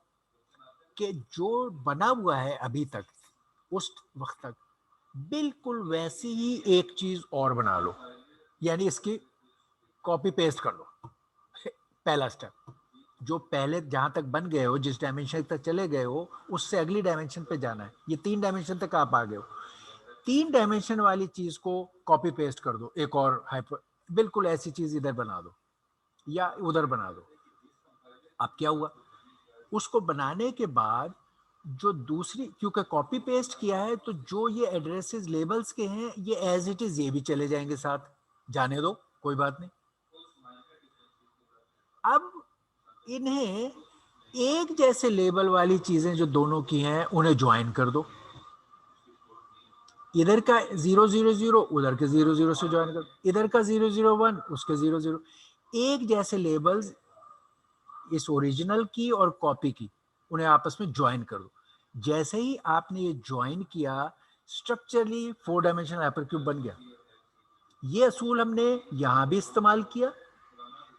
A: कि जो बना हुआ है अभी तक, उस वक्त तक बिल्कुल वैसी ही एक चीज और बना लो, यानी इसकी कॉपी पेस्ट कर लो। पहला स्टेप, जो पहले जहां तक बन गए हो, जिस डायमेंशन तक चले गए हो, उससे अगली डायमेंशन पे जाना है। ये 3 डायमेंशन तक आप आ गए हो, 3 डायमेंशन वाली चीज को कॉपी पेस्ट कर दो, एक और हाइपर बिल्कुल ऐसी चीज इधर बना दो या उधर बना दो। अब क्या हुआ, उसको बनाने के बाद जो दूसरी, क्योंकि कॉपी पेस्ट किया है तो जो ये एड्रेसेस लेबल्स के हैं ये एज इट इज ये भी चले जाएंगे साथ, जाने दो, कोई बात नहीं। अब इन्हें एक जैसे लेबल वाली चीजें जो दोनों की हैं उन्हें ज्वाइन कर दो। इधर का 000 उधर के 00 से ज्वाइन कर दो, इधर का 001 उसके 00। एक जैसे लेबल्स इस ओरिजिनल की और कॉपी की, उन्हें आपस में ज्वाइन कर दो। जैसे ही आपने ये ज्वाइन किया, स्ट्रक्चरली 4 डायमेंशनल हाइपरक्यूब बन गया। ये असूल हमने यहां भी इस्तेमाल किया,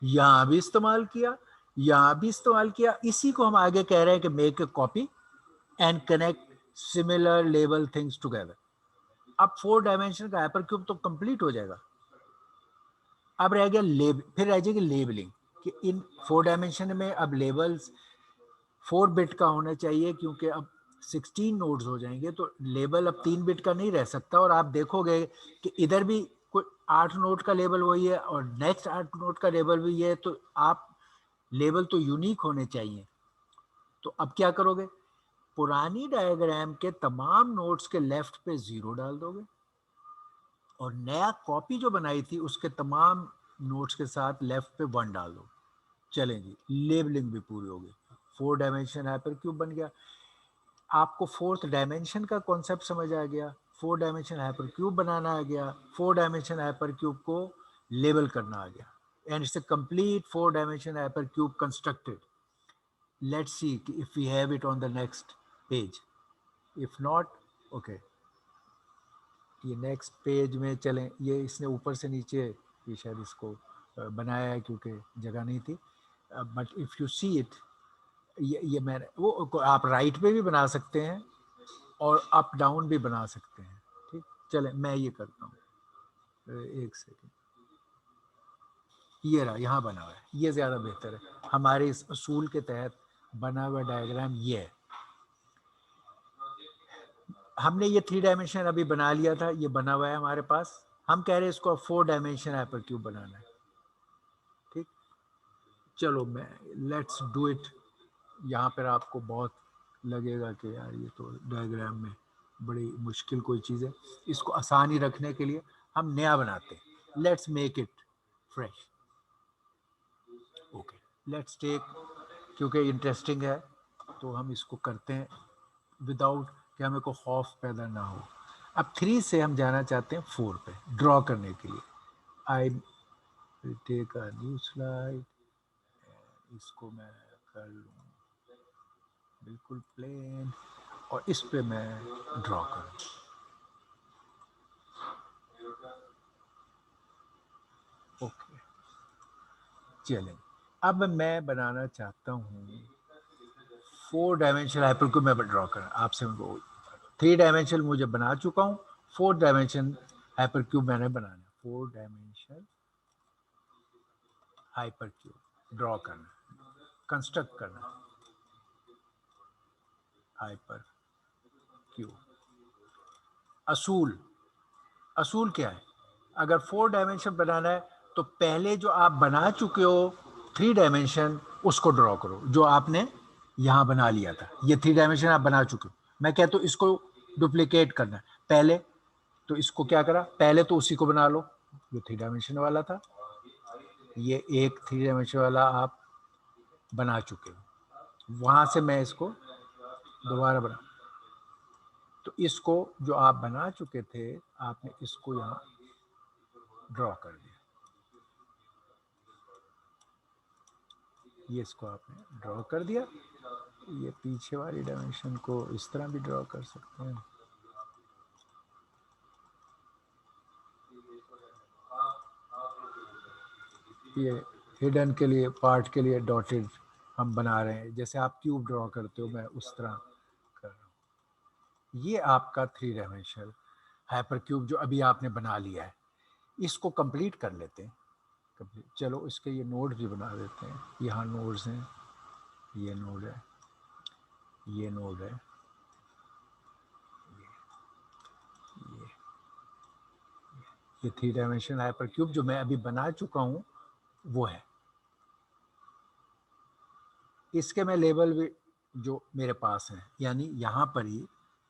A: यहां भी इस्तेमाल किया, यहां भी इस्तेमाल किया। इसी को हम आगे कह रहे हैं कि make a copy and connect similar label things together. अब 4 डायमेंशन का हाइपरक्यूब तो कंप्लीट हो जाएगा। अब रह गया फिर रह जाएगी लेबलिंग, कि इन 4 डायमेंशन में अब लेबल्स 4 बिट का होना चाहिए, क्योंकि अब 16 नोड्स हो जाएंगे तो लेबल अब 3 बिट का नहीं रह सकता। और आप देखोगे कि इधर भी कोई 8 नोड का लेबल वही है और नेक्स्ट 8 नोड का लेबल भी है, तो आप लेबल तो यूनिक होने चाहिए। तो अब क्या करोगे, पुरानी डायग्राम के तमाम नोड्स के लेफ्ट पे 0 डाल दोगे, और नया कॉपी जो बनाई थी उसके तमाम नोट्स के साथ लेफ्ट पे 1 डाल दो। चलेंगी, लेबलिंग भी पूरी होगी, 4 डायमेंशन हाइपर क्यूब बन गया। आपको 4th डायमेंशन का कॉन्सेप्ट समझ आ गया, 4 डायमेंशन हाइपर क्यूब बनाना आ गया, 4 डायमेंशन हाइपर क्यूब को लेबल करना आ गया, and it's a complete 4 dimension hyper cube constructed. Let's see if we have it on the next page. If not, okay, ये next page में चलें। ये इसने ऊपर से नीचे ये शायद इसको बनाया है क्योंकि जगह नहीं थी। But if you see it, ये मैंने वो आप राइट पे भी बना सकते हैं और अप डाउन भी बना सकते हैं। ठीक, चलें मैं ये करता हूँ, एक सेकेंड। ये रहा, यहाँ बना हुआ है, ये ज़्यादा बेहतर है। हमारे इस असूल के तहत बना हुआ डायग्राम ये है। हमने ये 3 डायमेंशन अभी बना लिया था, ये बना हुआ है हमारे पास। हम कह रहे हैं इसको 4 डायमेंशन हाइपर क्यूब बनाना है। ठीक, चलो मैं लेट्स डू इट। यहाँ पर आपको बहुत लगेगा कि यार ये तो डायग्राम में बड़ी मुश्किल कोई चीज़ है। इसको आसान ही रखने के लिए हम नया बनाते हैं। Let's make it fresh. Okay, let's take, क्योंकि इंटरेस्टिंग है तो हम इसको करते हैं विदाउट कि हमें को खौफ पैदा ना हो। अब 3 से हम जाना चाहते हैं 4 पे ड्रॉ करने के लिए। I take a new slide, इसको मैं कर लूँ बिल्कुल प्लेन, और इस पे मैं ड्रॉ करूँ। ओके, चलें, अब मैं बनाना चाहता हूँ 4 डायमेंशनल हाइपरक्यूब में ड्रॉ करना। आपसे वो 3 डायमेंशनल मुझे बना चुका हूँ, 4 डायमेंशन हाइपरक्यूब मैंने बनाना। 4 डायमेंशनल हाइपरक्यूब ड्रॉ करना, कंस्ट्रक्ट करना हाइपर क्यूब। असूल, असूल क्या है? अगर 4 डायमेंशन बनाना है तो पहले जो आप बना चुके हो 3 डायमेंशन उसको ड्रॉ करो, जो आपने यहाँ बना लिया था। ये 3 डायमेंशन आप बना चुके हो, मैं कहता हूँ इसको डुप्लीकेट करना है पहले। तो इसको क्या करा, पहले तो उसी को बना लो जो 3 डायमेंशन वाला था। ये एक 3 डायमेंशन वाला आप बना चुके हो, वहां से मैं इसको दोबारा बना। तो इसको जो आप बना चुके थे आपने इसको यहाँ ड्रॉ कर दिया। ये इसको आपने ड्रॉ कर दिया। ये पीछे वाली डायमेंशन को इस तरह भी ड्रॉ कर सकते हैं। ये हिडन के लिए, पार्ट के लिए डॉटेड हम बना रहे हैं, जैसे आप क्यूब ड्रॉ करते हो मैं उस तरह कर रहा हूँ। ये आपका 3 डायमेंशनल हाइपर क्यूब जो अभी आपने बना लिया है, इसको कंप्लीट कर लेते हैं। कंप्लीट, चलो इसके ये नोड भी बना देते हैं। यहाँ नोड्स हैं, ये नोड है, ये नोड है, ये 3 डायमेंशनल हाइपर क्यूब जो मैं अभी बना चुका हूँ वो है। इसके मैं लेबल भी जो मेरे पास हैं, यानी यहाँ पर ही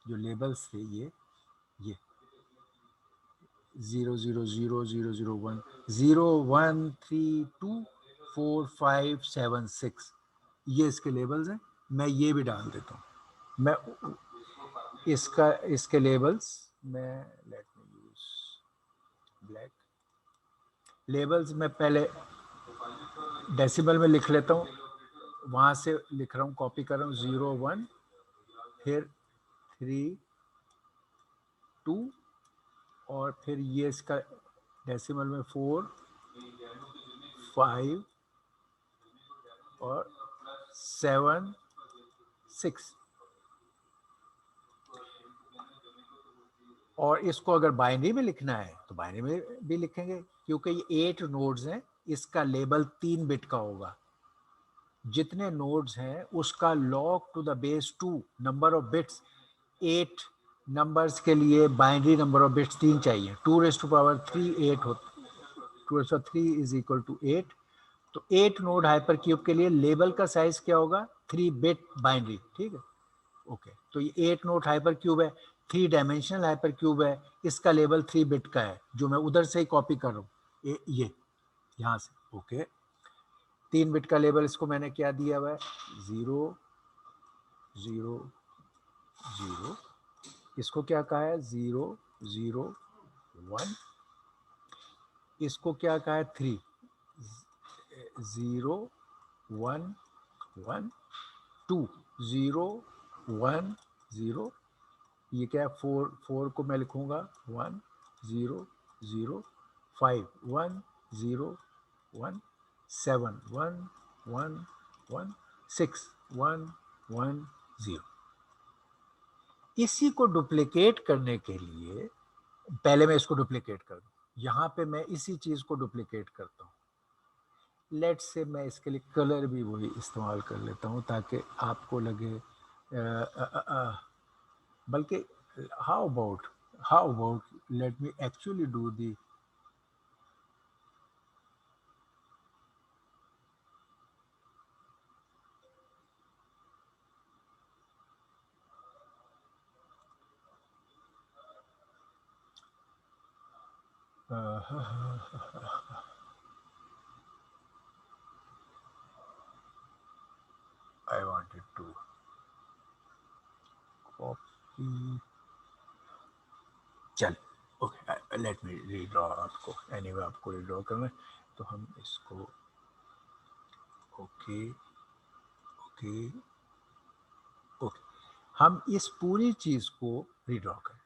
A: जो लेबल्स थे ये 0 0 0 0 0 1 0 1 3 2 4 5 7 6, ये इसके लेबल्स हैं। मैं ये भी डाल देता हूँ। मैं इसके लेबल्स मैं let me use black labels मैं पहले डेसिमल में लिख लेता हूँ, वहां से लिख रहा हूँ, कॉपी कर रहा हूँ 0 1 फिर 3 2 और फिर ये इसका डेसिमल में 4 5 और 7 6। और इसको अगर बाइनरी में लिखना है तो बाइनरी में भी लिखेंगे, क्योंकि ये 8 नोड्स हैं। इसका लेबल 3 बिट का होगा। जितने नोड्स हैं उसका log to the base 2 number of bits, 8 numbers के लिए बाइनरी नंबर ऑफ बिट्स 3 चाहिए। 2 रेज़ टू पावर 3 8 होता, 2 raise to 3 is equal to 8। तो 8 नोड हाइपर क्यूब के लिए लेबल का साइज क्या होगा, 3 बिट बाइनरी। ठीक है, ओके। तो ये 8 नोड हाइपर क्यूब है, 3 डायमेंशनल हाइपर क्यूब है, इसका लेबल 3 बिट का है, जो मैं उधर से ही कॉपी कर रहा हूँ, ये यहाँ से। ओके, 3 बिट का लेबल इसको मैंने क्या दिया हुआ है, 0 0 0। इसको क्या कहा है, 0 0 1। इसको क्या कहा है, 3 0 1 1 2 0 1 0। ये क्या है, 4 4 को मैं लिखूंगा 1 0 0 5 1 0 1 7 1 1 1 6 1 1 0। इसी को डुप्लीकेट करने के लिए पहले मैं इसको डुप्लीकेट कर दूं, यहाँ पे मैं इसी चीज को डुप्लीकेट करता हूँ। लेट से मैं इसके लिए कलर भी वही इस्तेमाल कर लेता हूँ ताकि आपको लगे बल्कि how about let me actually do the I wanted to copy, चल ओके लेट मी रीड्रॉ। आपको एनीवे आपको रीड्रॉ करना है तो हम इसको ओके ओके ओके, हम इस पूरी चीज को रीड्रॉ कर दें।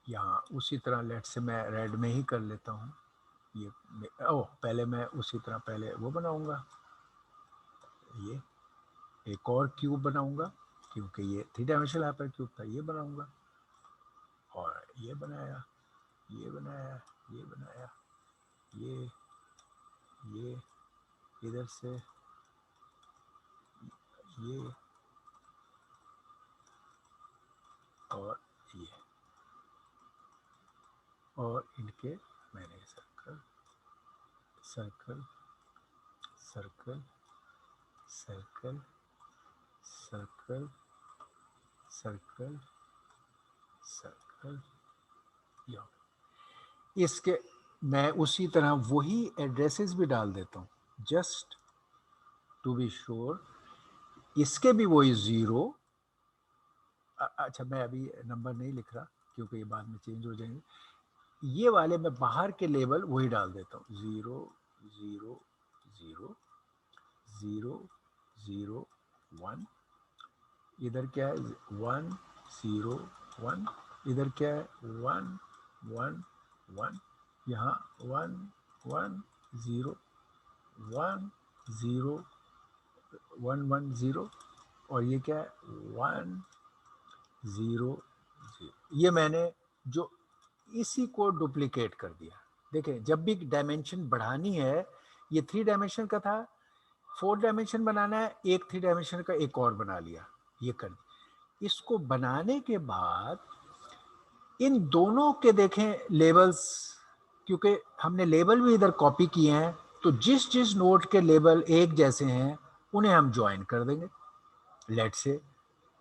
A: यहाँ उसी तरह लेट से मैं रेड में ही कर लेता हूँ, ये पहले मैं उसी तरह पहले वो बनाऊंगा, ये एक और क्यूब बनाऊंगा क्योंकि ये 3 डायमेंशनल हाइपर क्यूब था, ये बनाऊंगा और ये बनाया, ये बनाया, ये बनाया, ये इधर से ये और ये, और इनके मैंने circle circle circle circle circle circle circle, इसके मैं उसी तरह वही एड्रेसेस भी डाल देता हूँ जस्ट टू बी श्योर। इसके भी वही 0, अच्छा मैं अभी नंबर नहीं लिख रहा क्योंकि ये बाद में चेंज हो जाएंगे। ये वाले मैं बाहर के लेबल वही डाल देता हूँ, 0 0 0 0 0 1, इधर क्या है 1 0 1, इधर क्या है 1 1 1, यहाँ 1 1 0 1 0 1 1 0, और ये क्या है 1 0 0। ये मैंने जो इसी को डुप्लीकेट कर दिया। देखें जब भी डायमेंशन बढ़ानी है, ये 3 डायमेंशन का था, 4 डायमेंशन बनाना है, एक 3 डायमेंशन का एक और बना लिया, ये कर दिया। इसको बनाने के बाद इन दोनों के देखें लेबल्स, क्योंकि हमने लेबल भी इधर कॉपी किए हैं, तो जिस जिस नोट के लेबल एक जैसे हैं उन्हें हम ज्वाइन कर देंगे। लेट से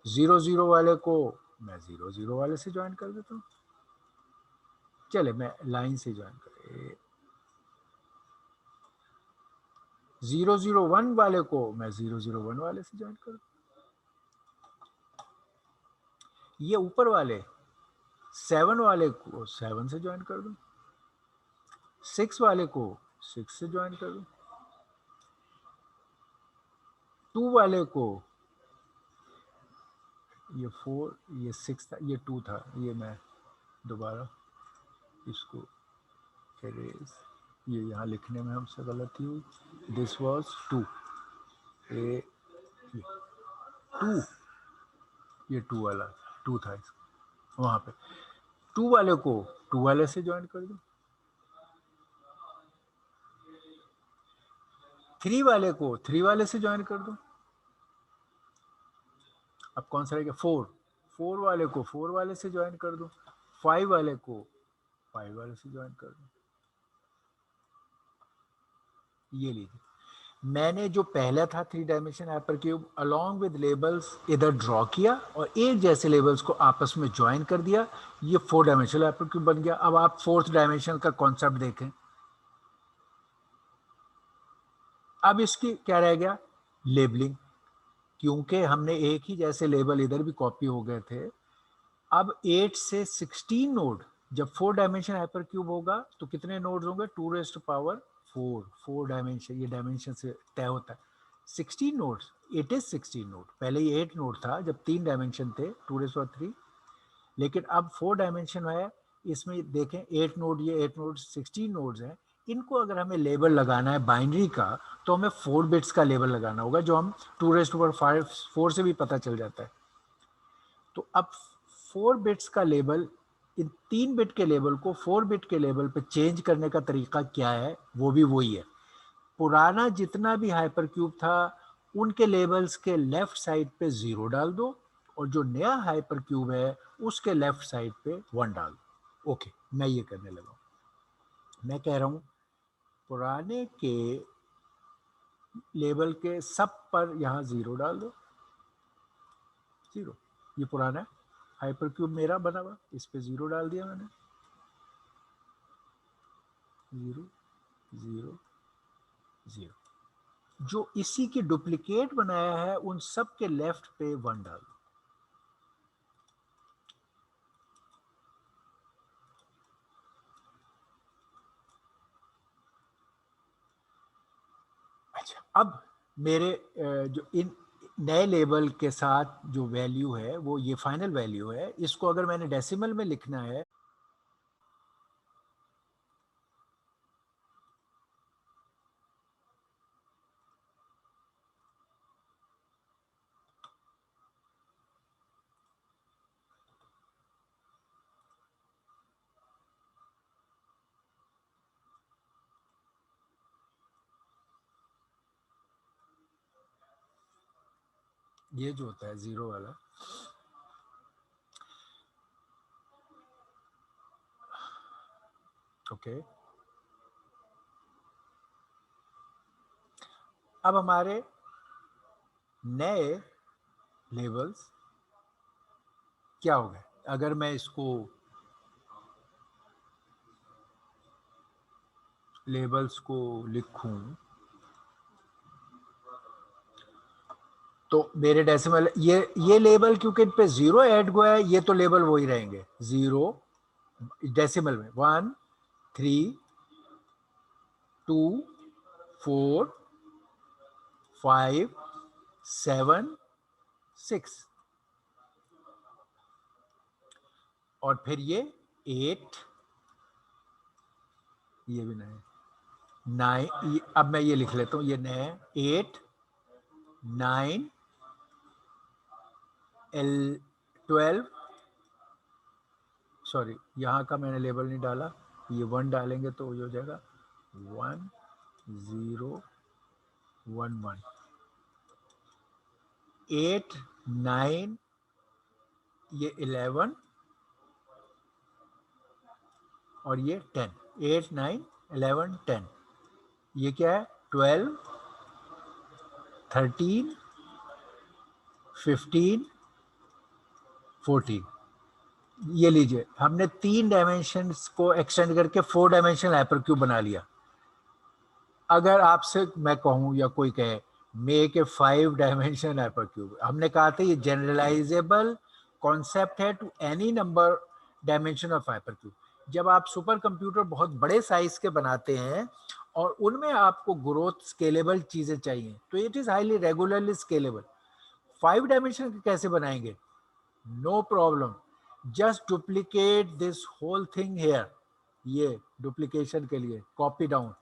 A: 0 0 वाले को मैं 0 0 वाले से ज्वाइन कर देता हूँ, चले मैं लाइन से ज्वाइन कर, 0 0 1 वाले को मैं 0 0 1 वाले से ज्वाइन कर दूं, ये ऊपर वाले 7 वाले को 7 से ज्वाइन कर दूं, 6 वाले को 6 से ज्वाइन कर दूं, 2 वाले को, ये 4 ये 6 था, ये 2 था, ये मैं दोबारा इसको एरेज, ये यहाँ लिखने में हमसे गलती हुई, दिस वाज 2 ये 2, ये 2 वाला 2 था इसका, वहाँ पे 2 वाले को 2 वाले से ज्वाइन कर दूं, 3 वाले को 3 वाले से ज्वाइन कर दूं, अब कौन सा रहेगा 4 वाले को 4 वाले से ज्वाइन कर दूं, 5 वाले को 5 वाले से ज्वाइन कर दूं। ये लीजिए मैंने जो पहला था 3 dimension hyper cube along with labels इधर ड्रॉ किया और एक जैसे लेबल्स को आपस में ज्वाइन कर दिया, ये 4 डायमेंशनल हाइपर क्यूब बन गया। अब आप 4th डायमेंशन का कॉन्सेप्ट देखें, अब इसकी क्या रह गया लेबलिंग, क्योंकि हमने एक ही जैसे लेबल इधर भी कॉपी हो गए थे। अब 8 से 16 नोड, जब 4 डायमेंशन हाइपर क्यूब होगा तो कितने नोड्स होंगे 2⁴ 4 डायमेंशन, ये डायमेंशन से तय होता है 16 नोड्स, इट इज 16 नोड। पहले ये 8 नोड था जब 3 डायमेंशन थे 2⁻3, लेकिन अब 4 डायमेंशन है, इसमें देखें 8 नोड, ये 8 नोड 16 नोड्स हैं। इनको अगर हमें लेबल लगाना है बाइनरी का तो हमें 4 बिट्स का लेबल लगाना होगा, जो हम 2⁵4 से भी पता चल जाता है। तो अब 4 बिट्स का लेबल, इन 3 बिट के लेबल को 4 बिट के लेबल पे चेंज करने का तरीका क्या है, वो भी वही है। पुराना जितना भी हाइपर क्यूब था उनके लेबल्स के लेफ्ट साइड पे 0 डाल दो और जो नया हाइपर क्यूब है उसके लेफ्ट साइड पे 1 डाल दो। ओके, मैं ये करने लगा हूँ, मैं कह रहा हूँ पुराने के लेबल के सब पर यहाँ 0 डाल दो, 0, ये पुराना है हाइपर क्यूब मेरा बना हुआ, इस पे 0 डाल दिया मैंने, 0 0 0। जो इसी की डुप्लीकेट बनाया है उन सब के लेफ्ट पे 1 डाल दो। अच्छा, अब मेरे जो इन नए लेबल के साथ जो वैल्यू है वो ये फाइनल वैल्यू है, इसको अगर मैंने डेसिमल में लिखना है ये जो होता है जीरो वाला, ओके। अब हमारे नए लेबल्स क्या हो गए? अगर मैं इसको लेबल्स को लिखूं तो मेरे डेसिमल ये लेबल क्योंकि इन पे जीरो ऐड हुआ है, ये तो लेबल वही रहेंगे। जीरो डेसिमल में 1 3 2 4 5 7 6 और फिर ये 8, ये भी नए 9, अब मैं ये लिख लेता हूं, ये नए 8 9 12, सॉरी यहाँ का मैंने लेबल नहीं डाला, ये 1 डालेंगे तो ये हो जाएगा 1 0 1 1 8 9, ये 11 और ये 10, 8 9 11 10, ये क्या है 12 13 15 14। ये लीजिए, हमने 3 डायमेंशंस को एक्सटेंड करके 4 डायमेंशनल हाइपरक्यूब बना लिया। अगर आपसे मैं कहूँ या कोई कहे मेक ए 5 डायमेंशन हाइपरक्यूब, हमने कहा था ये जनरलाइजेबल कॉन्सेप्ट है to any number dimension of hypercube. जब आप सुपर कंप्यूटर बहुत बड़े साइज के बनाते हैं और उनमें आपको ग्रोथ स्केलेबल चीजें चाहिए तो it is highly regularly scalable. 5 dimension कैसे बनाएंगे? No problem, just duplicate this whole thing here. ये डुप्लीकेशन के लिए कॉपी डाउन,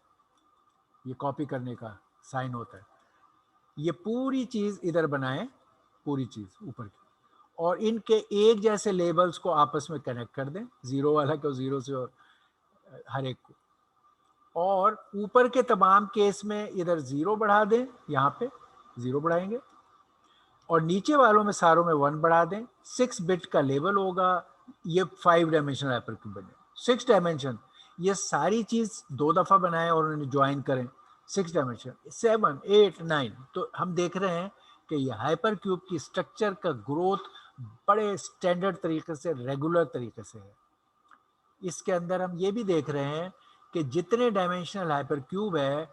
A: ये कॉपी करने का साइन होता है। ये पूरी चीज इधर बनाएं, पूरी चीज ऊपर की, और इनके एक जैसे लेबल्स को आपस में कनेक्ट कर दें, जीरो वाला को जीरो से और हर एक को, और ऊपर के तमाम केस में इधर जीरो बढ़ा दें, यहाँ पे जीरो बढ़ाएंगे, और नीचे वालों में सारों में 1 बढ़ा दें। 6 बिट का लेबल होगा, ये 5 डायमेंशनल हाइपरक्यूब बने। 6 डायमेंशन, ये सारी चीज 2 दफा बनाएं और उन्हें ज्वाइन करें। 6 डायमेंशन 7 8 9, तो हम देख रहे हैं कि ये हाइपरक्यूब की स्ट्रक्चर का ग्रोथ बड़े स्टैंडर्ड तरीके से, रेगुलर तरीके से है। इसके अंदर हम ये भी देख रहे हैं कि जितने डायमेंशनल हाइपरक्यूब है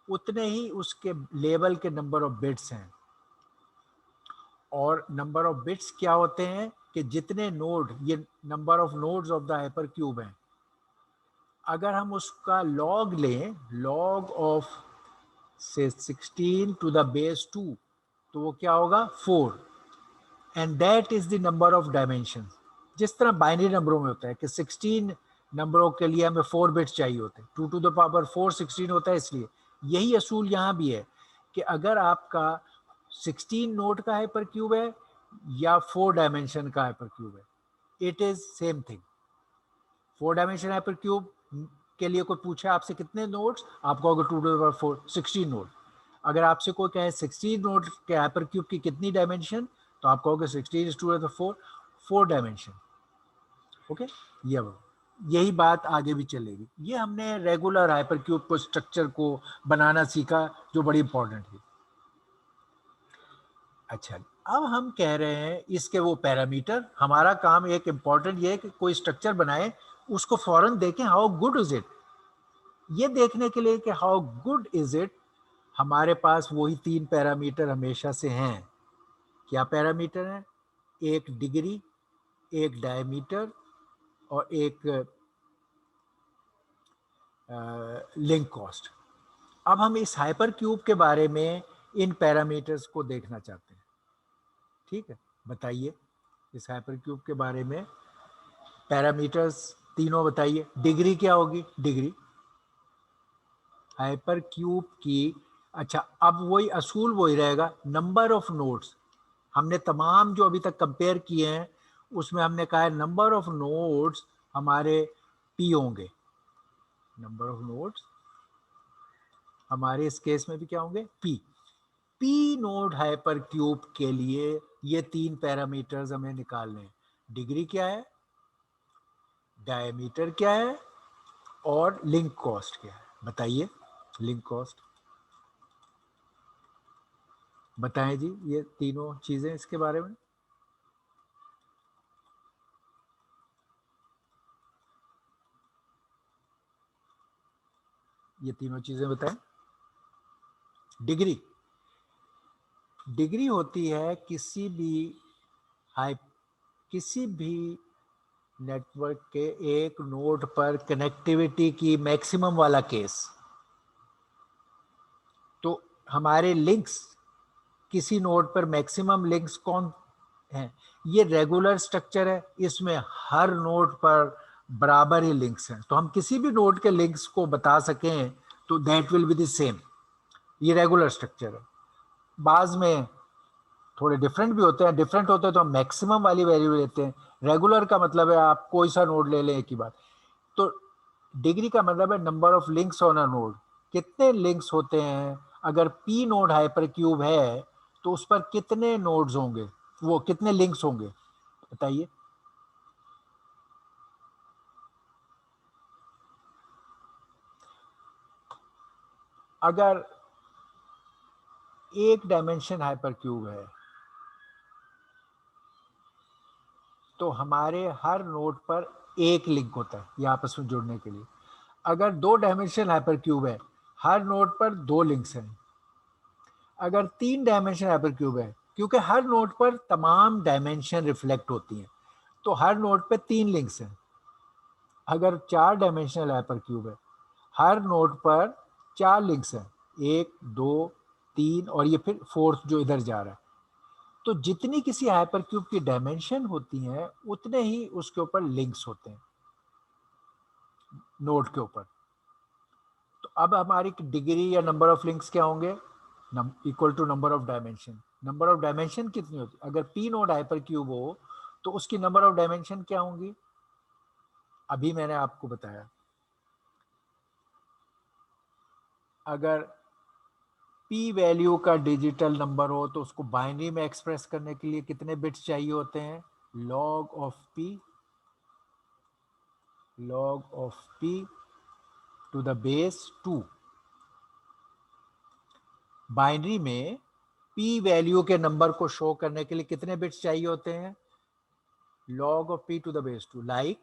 A: उतने ही उसके लेवल के नंबर ऑफ बिट्स हैं। और नंबर ऑफ बिट्स क्या होते हैं कि जितने नोड, ये number of nodes of the hypercube हैं, अगर हम उसका लॉग लें, लॉग ऑफ से 16 टू द बेस 2, तो वो क्या होगा 4, and that is the number of dimension. जिस तरह बाइनरी नंबरों में होता है कि 16 नंबरों के लिए हमें 4 बिट्स चाहिए होते हैं, 2 टू द पावर 4 16 होता है। इसलिए यही असूल यहाँ भी है कि अगर आपका 16 नोड का हाइपरक्यूब है या 4 डायमेंशन का हाइपरक्यूब है, it is same thing. 4 dimension hypercube के लिए कोई पूछे आपसे कितने नोड्स, आप कहोगे 2 टू द पावर 4 16 नोड। अगर आपसे कोई कहे 16 नोड के हाइपरक्यूब की कितनी डायमेंशन, तो आप कहोगे 16 टू द 4 4 डायमेंशन। ओके, ये यही बात आगे भी चलेगी। ये हमने रेगुलर हाइपरक्यूब को, स्ट्रक्चर को बनाना सीखा, जो बड़ी इंपॉर्टेंट है। अच्छा, अब हम कह रहे हैं इसके वो पैरामीटर। हमारा काम एक इम्पॉर्टेंट ये है कि कोई स्ट्रक्चर बनाए, उसको फौरन देखें हाउ गुड इज इट। ये देखने के लिए कि हाउ गुड इज इट, हमारे पास वही 3 पैरामीटर हमेशा से हैं। क्या पैरामीटर हैं? एक डिग्री, एक डायमीटर और एक लिंक कॉस्ट। अब हम इस हाइपर क्यूब के बारे में इन पैरामीटर्स को देखना चाहते हैं। ठीक है, बताइए इस हाइपर क्यूब के बारे में पैरामीटर्स तीनों बताइए। डिग्री क्या होगी? डिग्री हाइपर क्यूब की, अच्छा अब वही असूल वही रहेगा, नंबर ऑफ नोड्स। हमने तमाम जो अभी तक कंपेयर किए हैं उसमें हमने कहा है नंबर ऑफ नोड्स हमारे पी होंगे। नंबर ऑफ नोड्स हमारे इस केस में भी क्या होंगे? P. P node hyper cube के लिए ये 3 पैरामीटर्स हमें निकालने हैं। डिग्री क्या है, डायमीटर क्या है, और लिंक कॉस्ट क्या है। बताइए, लिंक कॉस्ट बताएं जी, ये तीनों चीजें इसके बारे में। ये तीनों चीजें बताएं। डिग्री, डिग्री होती है किसी भी नेटवर्क के एक नोड पर कनेक्टिविटी की मैक्सिमम वाला केस। तो हमारे लिंक्स, किसी नोड पर मैक्सिमम लिंक्स कौन है, ये रेगुलर स्ट्रक्चर है, इसमें हर नोड पर बराबर ही लिंक्स हैं। तो हम किसी भी नोड के लिंक्स को बता सकें तो that will be the same. ये रेगुलर स्ट्रक्चर है। बाद में थोड़े डिफरेंट भी होते हैं, डिफरेंट होते हैं तो हम मैक्सिमम वाली वैल्यू लेते हैं। रेगुलर का मतलब है आप कोई सा नोड ले लें एक ही बार। तो डिग्री का मतलब है number of links on a node, कितने लिंक्स होते हैं। अगर पी नोड हाइपर क्यूब है तो उस पर कितने नोड्स होंगे, वो कितने लिंक्स होंगे, बताइए। अगर एक डायमेंशन हाइपर क्यूब है तो हमारे हर नोड पर एक लिंक होता है ये आपस में जुड़ने के लिए। अगर 2 डायमेंशन हाइपर क्यूब है, हर नोड पर 2 लिंक्स हैं। अगर 3 डायमेंशन हाइपर क्यूब है, क्योंकि हर नोड पर तमाम डायमेंशन रिफ्लेक्ट होती हैं, तो हर नोड पे 3 लिंक्स हैं। अगर 4 डायमेंशनल हाइपर क्यूब है, हर नोड पर 4 लिंक्स हैं, 1 2 3, और ये फिर फोर्थ जो इधर जा रहा है। तो जितनी किसी हाइपर क्यूब की डायमेंशन होती हैं उतने ही उसके ऊपर लिंक्स होते हैं नोड के ऊपर। तो अब हमारी डिग्री या नंबर ऑफ लिंक्स क्या होंगे, equal to number of dimension. Number of dimension कितनी होती है, अगर पी नोड हाइपर क्यूब हो तो उसकी नंबर ऑफ डायमेंशन क्या होंगी, अभी मैंने आपको बताया। अगर पी वैल्यू का डिजिटल नंबर हो तो उसको बाइनरी में एक्सप्रेस करने के लिए कितने बिट्स चाहिए होते हैं, log of p to the base 2। Binary में p वैल्यू के नंबर को शो करने के लिए कितने बिट्स चाहिए होते हैं, log of p to the base 2। Like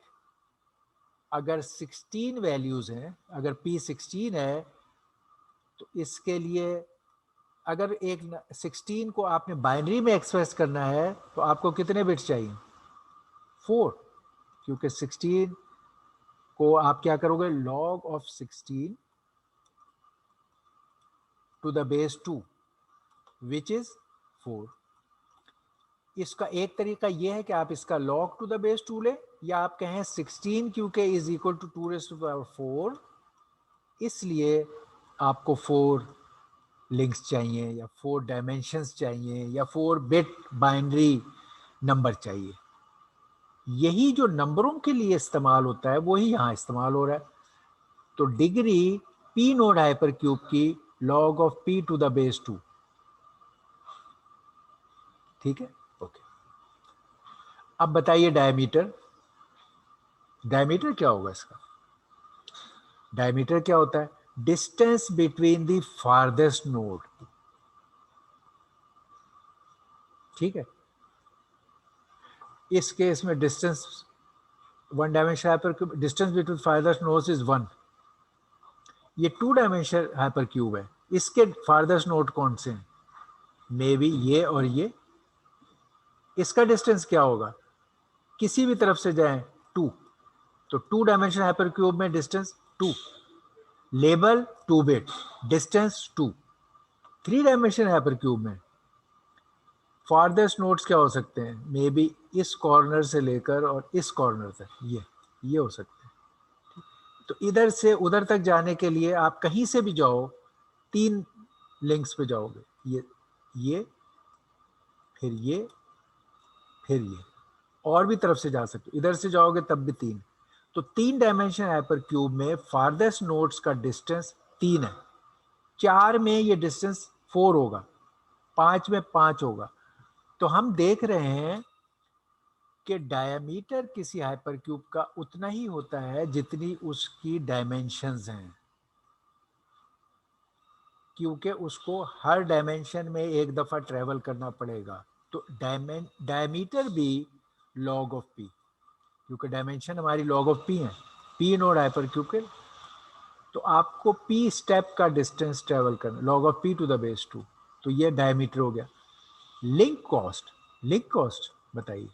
A: अगर 16 वैल्यूज हैं, अगर p 16 है तो इसके लिए अगर एक 16 को आपने बाइनरी में एक्सप्रेस करना है तो आपको कितने बिट्स चाहिए, 4। क्योंकि 16 को आप क्या करोगे, log of 16 to the base 2 which is 4। इसका एक तरीका यह है कि आप इसका log to the base 2 लें, या आप कहें 16 क्योंकि is equal to 2 raised to the power 4, इसलिए आपको 4 लिंक्स चाहिए या 4 डायमेंशंस चाहिए या 4 बिट बाइनरी नंबर चाहिए। यही जो नंबरों के लिए इस्तेमाल होता है वही यहाँ इस्तेमाल हो रहा है। तो degree P node hyper cube की log of p to the base 2। ठीक है, ओके। अब बताइए डायमीटर, डायमीटर क्या होगा इसका। डायमीटर क्या होता है, distance between the farthest node. ठीक है, इस केस में distance 1 dimension hyper cube, distance between farthest nodes is 1। ये 2 डायमेंशन हाइपर क्यूब है, इसके फारदेस्ट नोड कौन से हैं, मे बी ये और ये। इसका डिस्टेंस क्या होगा, किसी भी तरफ से जाएं 2, तो 2 डायमेंशन हाइपर क्यूब में distance 2, label 2 bit, distance 2। 3 dimension hyper cube में फारदेस्ट नोड्स क्या हो सकते हैं, मे बी इस कॉर्नर से लेकर और इस कॉर्नर तक, ये हो सकते हैं। तो इधर से उधर तक जाने के लिए आप कहीं से भी जाओ 3 लिंक्स पे जाओगे, ये फिर ये फिर ये, और भी तरफ से जा सकते, इधर से जाओगे तब भी 3। तो 3 डायमेंशन हाइपर क्यूब में फारदेस्ट नोड्स का डिस्टेंस 3 है, 4 में ये डिस्टेंस 4 होगा। 5 में 5 होगा। तो हम देख रहे हैं कि डायमीटर किसी हाइपरक्यूब का उतना ही होता है जितनी उसकी डायमेंशंस हैं, क्योंकि उसको हर डायमेंशन में एक दफा ट्रेवल करना पड़ेगा। तो डायमीटर भी लॉग ऑफ पी, क्योंकि डायमेंशन हमारी लॉग ऑफ पी है, पी नोड हाइपरक्यूब के। तो आपको पी स्टेप का डिस्टेंस ट्रेवल करना, log of P to the base 2। तो ये डायमीटर हो गया। लिंक कॉस्ट, लिंक कॉस्ट बताइए।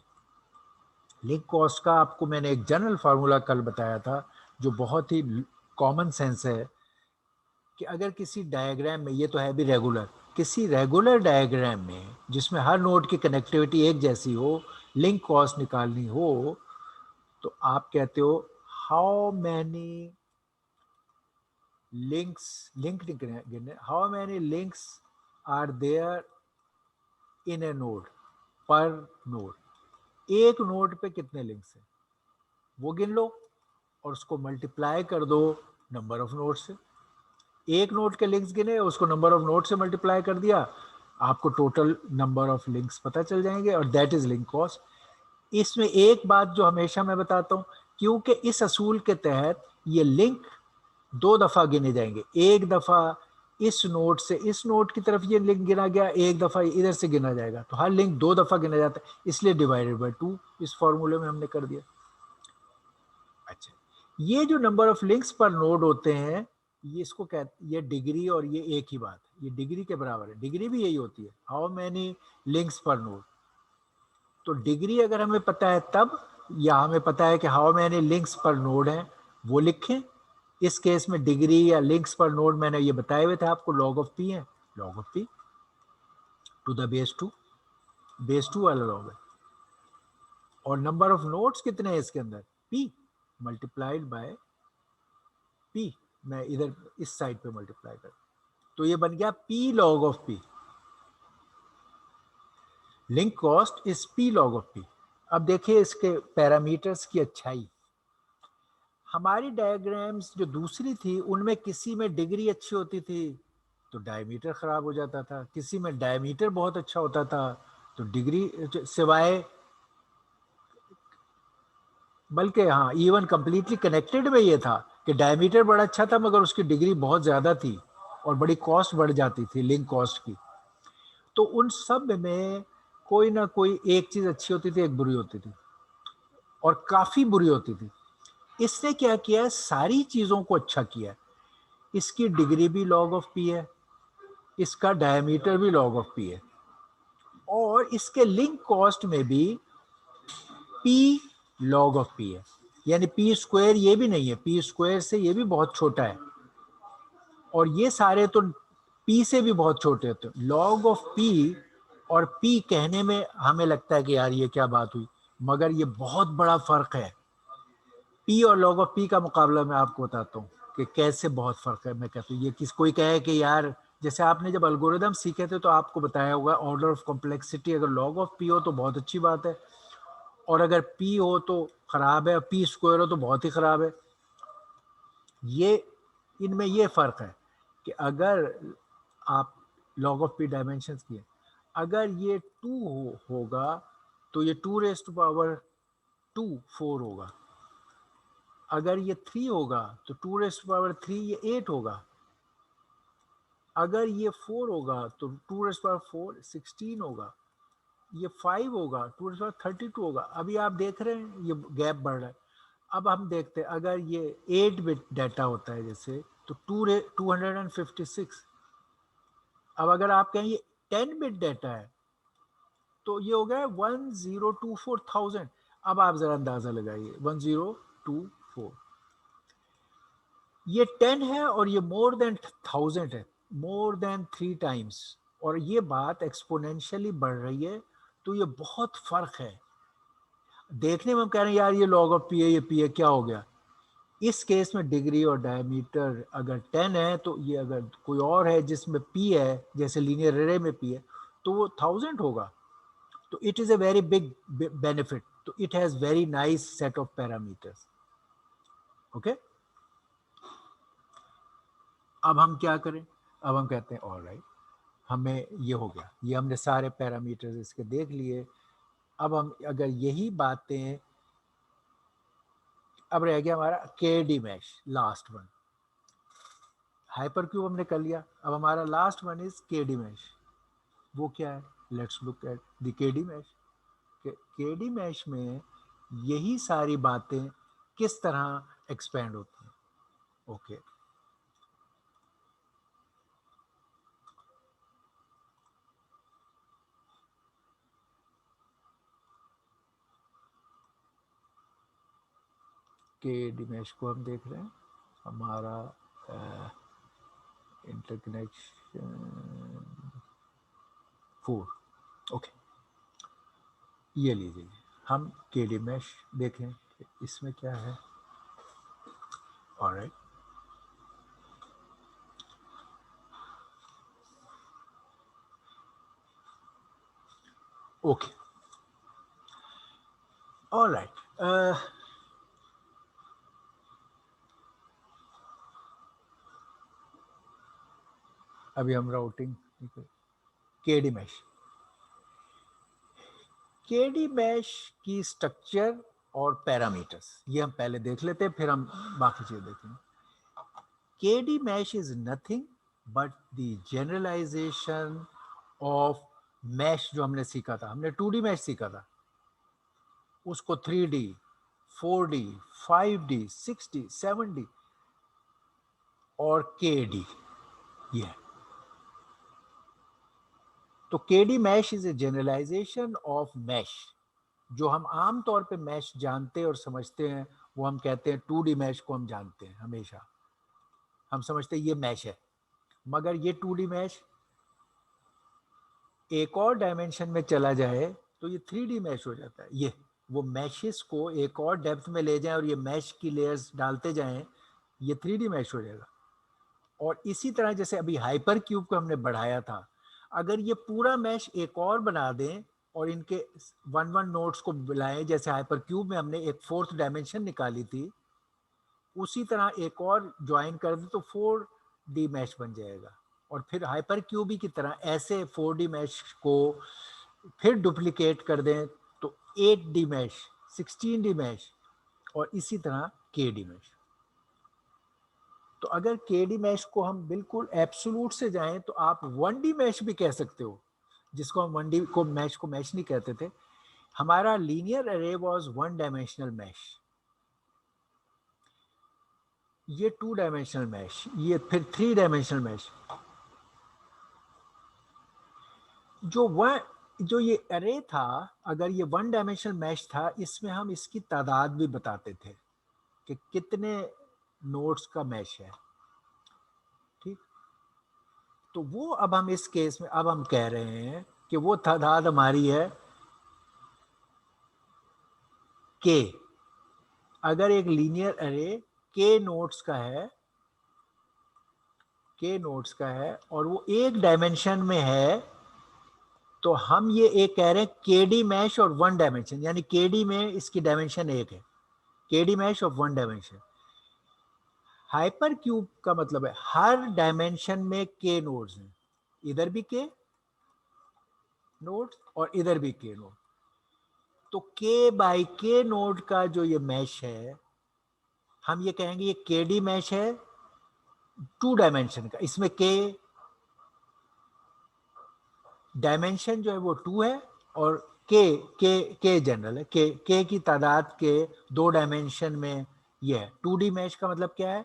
A: लिंक कॉस्ट का आपको मैंने एक जनरल फार्मूला कल बताया था, जो बहुत ही कॉमन सेंस है, कि अगर किसी डायग्राम में, ये तो है भी रेगुलर, किसी रेगुलर डायग्राम में जिसमें हर नोड की कनेक्टिविटी एक जैसी हो, लिंक कॉस्ट निकालनी हो, तो आप कहते हो हाउ मैनी लिंक्स, लिंक गिनने, how many links are there in a node, per node, एक नोड पे कितने लिंक्स हैं वो गिन लो और उसको मल्टीप्लाई कर दो नंबर ऑफ नोड से। एक नोड के लिंक्स गिने, उसको नंबर ऑफ नोड से मल्टीप्लाई कर दिया, आपको टोटल नंबर ऑफ लिंक्स पता चल जाएंगे, और दैट इज लिंक कॉस्ट। इसमें एक बात जो हमेशा मैं बताता हूँ, क्योंकि इस असूल के तहत ये लिंक 2 दफा गिने जाएंगे, एक दफा इस नोड से इस नोड की तरफ ये लिंक गिना गया, एक दफा इधर से गिना जाएगा, तो हर लिंक 2 दफा गिना जाता है, इसलिए डिवाइडेड बाय 2 इस फॉर्मूले में हमने कर दिया। अच्छा, ये जो नंबर ऑफ लिंक्स पर नोड होते हैं, ये इसको कहते, ये डिग्री और ये एक ही बात है, ये डिग्री के बराबर है। डिग्री भी यही होती है, हाउ मैनी लिंक्स पर नोड। तो डिग्री अगर हमें पता है तब, या हमें पता है कि हाउ मैनी लिंक्स पर नोड है, वो लिखें। इस केस में डिग्री या लिंक्स पर नोड मैंने ये बताए हुए थे आपको, लॉग ऑफ पी है, log of P to the base 2, base 2 वाला लॉग है। और नंबर ऑफ नोड्स कितने हैं इसके अंदर, पी मल्टीप्लाइड बाय पी, मैं इधर इस साइड पे मल्टीप्लाई कर, तो ये बन गया P log of P. Link cost is P log of P. अब देखिए इसके पैरामीटर्स की अच्छाई। हमारी डायग्राम्स जो दूसरी थी, उनमें किसी में डिग्री अच्छी होती थी तो डायमीटर खराब हो जाता था, किसी में डायमीटर बहुत अच्छा होता था तो डिग्री, सिवाय, बल्कि हाँ, इवन कंप्लीटली कनेक्टेड में ये था कि डायमीटर बड़ा अच्छा था मगर उसकी डिग्री बहुत ज़्यादा थी और बड़ी कॉस्ट बढ़ जाती थी लिंक कॉस्ट की। तो उन सब में कोई ना कोई एक चीज़ अच्छी होती थी, एक बुरी होती थी, और काफ़ी बुरी होती थी। इसने क्या किया है, सारी चीज़ों को अच्छा किया है। इसकी डिग्री भी लॉग ऑफ पी है, इसका डायमीटर भी लॉग ऑफ पी है, और इसके लिंक कॉस्ट में भी पी लॉग ऑफ पी है, यानी पी स्क्वायर ये भी नहीं है, पी स्क्वायर से ये भी बहुत छोटा है, और ये सारे तो पी से भी बहुत छोटे होते हैं। लॉग ऑफ पी और पी कहने में हमें लगता है कि यार ये क्या बात हुई, मगर ये बहुत बड़ा फर्क है। पी और लॉग ऑफ पी का मुकाबला मैं आपको बताता हूँ कि कैसे बहुत फर्क है। मैं कहता हूँ, ये किस कोई कहे कि यार, जैसे आपने जब एल्गोरिदम सीखे थे तो आपको बताया होगा ऑर्डर ऑफ कॉम्प्लेक्सिटी, अगर लॉग ऑफ पी हो तो बहुत अच्छी बात है, और अगर पी हो तो खराब है, पी स्क्वायर हो तो बहुत ही खराब है। ये इनमें ये फर्क है कि अगर आप लॉग ऑफ पी डायमेंशंस की, अगर ये 2 होगा तो ये 2 रेज़ टू पावर 2 4 होगा, अगर ये 3 होगा तो 2 रेज़ टू पावर 3 ये 8 होगा, अगर ये 4 होगा तो 2 रेज़ टू पावर 4 16 होगा, ये 5 होगा 2 रेज़ टू पावर 32 होगा। अभी आप देख रहे हैं ये गैप बढ़ रहा है। अब हम देखते हैं, अगर ये 8 बिट डाटा होता है जैसे, तो 256। अब अगर आप कहें ये 10 बिट डाटा है तो ये हो गया 1024,000। अब आप जरा अंदाजा लगाइए, 1024, ये 10 है और ये मोर देन 1000 है, मोर देन 3 टाइम्स, और ये बात एक्सपोनेंशियली बढ़ रही है। तो ये बहुत फर्क है। देखने में हम कह रहे हैं यार ये लॉग ऑफ पी है, ये पी है, क्या हो गया। इस केस में डिग्री और डायमीटर अगर 10 है, तो ये अगर कोई और है जिसमें पी है, जैसे लीनियर एरे में पी है, तो वो 1000 होगा। तो it is a very big benefit. तो it has very nice set of parameters. Okay, अब हम क्या करें, अब हम कहते हैं ऑल राइट, हमें ये हो गया, ये हमने सारे पैरामीटर्स इसके देख लिए। अब हम अगर यही बातें, अब रह गया हमारा K D mesh, last one. Hyper cube हमने कर लिया, अब हमारा last one is K D mesh. वो क्या है? Let's look at the K D mesh. K D mesh में यही सारी बातें किस तरह एक्सपेंड होती हैं। ओके, के डी मैश को हम देख रहे हैं, हमारा इंटरकनेक्शन 4। ओके, ये लीजिए, हम के डी मैश देखें कि इसमें क्या है। Alright, okay, alright. अभी हम राउटिंग के D mesh, K D mash की स्ट्रक्चर और पैरामीटर्स ये हम पहले देख लेते हैं, फिर हम बाकी चीजें देखेंगे। K D mesh is nothing but the generalisation of mesh जो हमने सीखा था। हमने 2D मैश सीखा था, उसको 3D, 4D, 5D, 6D, 7D और KD ये है। तो KD mesh is a generalisation of mesh. जो हम आम तौर पे मैश जानते और समझते हैं वो हम कहते हैं 2D मैश को हम जानते हैं, हमेशा हम समझते हैं ये मैश है, मगर ये 2D मैश एक और डायमेंशन में चला जाए तो ये 3D मैश हो जाता है। ये वो मैशेस को एक और डेप्थ में ले जाएं और ये मैश की लेयर्स डालते जाएं, ये 3D मैश हो जाएगा। और इसी तरह जैसे अभी हाइपर क्यूब को हमने बढ़ाया था, अगर ये पूरा मैश एक और बना दें और इनके 1-1 नोड्स को बुलाएं, जैसे हाइपर क्यूब में हमने एक 4th डायमेंशन निकाली थी, उसी तरह एक और ज्वाइन कर दें तो 4D मैश बन जाएगा। और फिर हाइपर क्यूबी की तरह ऐसे 4D मैश को फिर डुप्लीकेट कर दें तो 8D मैश, 16D मैश और इसी तरह KD मैश। तो अगर KD मैश को हम बिल्कुल एब्सोल्यूट से जाएं तो आप 1D मैश भी कह सकते हो, जिसको हम 1D को मैश नहीं कहते थे। हमारा linear array was 1 dimensional mash, ये 2 डायमेंशनल मैश, ये फिर 3 डायमेंशनल मैश। जो ये अरे था, अगर ये 1 डायमेंशनल मैश था, इसमें हम इसकी तादाद भी बताते थे कि कितने नोड्स का मैश है। ठीक, तो वो अब हम इस केस में अब हम कह रहे हैं कि वो तादाद हमारी है के। अगर एक लीनियर अरे के नोड्स का है, के नोड्स का है और वो एक डायमेंशन में है, तो हम ये एक कह रहे हैं केडी मैश और 1 डायमेंशन, यानी केडी में इसकी डायमेंशन 1 है, KD mesh of 1 dimension. Hyper cube का मतलब है हर डायमेंशन में के नोड्स हैं, इधर भी के नोड्स और इधर भी के नोड। तो के बाई के नोड का जो ये मैश है, हम ये कहेंगे ये केडी मैश है 2 डायमेंशन का। इसमें के डायमेंशन जो है वो 2 है और के जनरल है, के की तादाद के 2 डायमेंशन में ये है। 2D मैश का मतलब क्या है?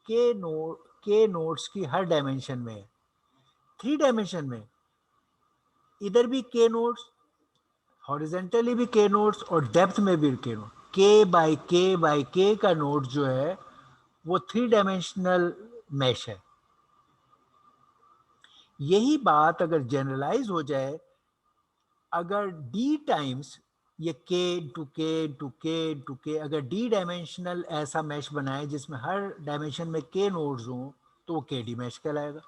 A: के नोड्स की हर डायमेंशन में, 3 डायमेंशन में इधर भी के नोड्स, हॉरिजेंटली भी के नोड्स और डेप्थ में भी के नोड। के बाई के का नोड जो है वो 3 डायमेंशनल मैश है। यही बात अगर जनरलाइज हो जाए, अगर डी टाइम्स ये के टू के टू के टू के, अगर डी डायमेंशनल ऐसा मैश बनाए जिसमें हर डायमेंशन में के नोड्स हों, तो वो के डी मैश कहलाएगा।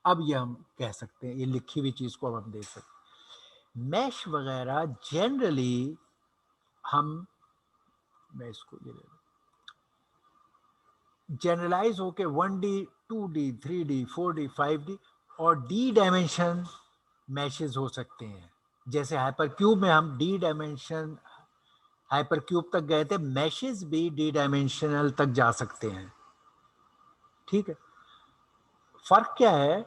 A: अब ये हम कह सकते हैं, ये लिखी हुई चीज को अब हम देख सकते हैं। मैश वगैरह जनरली मैं इसको ये जनरलाइज होके 1D, 2D, 3D, 4D, 5D और डी डायमेंशन मैशेस हो सकते हैं। जैसे हाइपर क्यूब में हम डी डायमेंशन हाइपर क्यूब तक गए थे, मैशेस भी डी डायमेंशनल तक जा सकते हैं। ठीक है, फर्क क्या है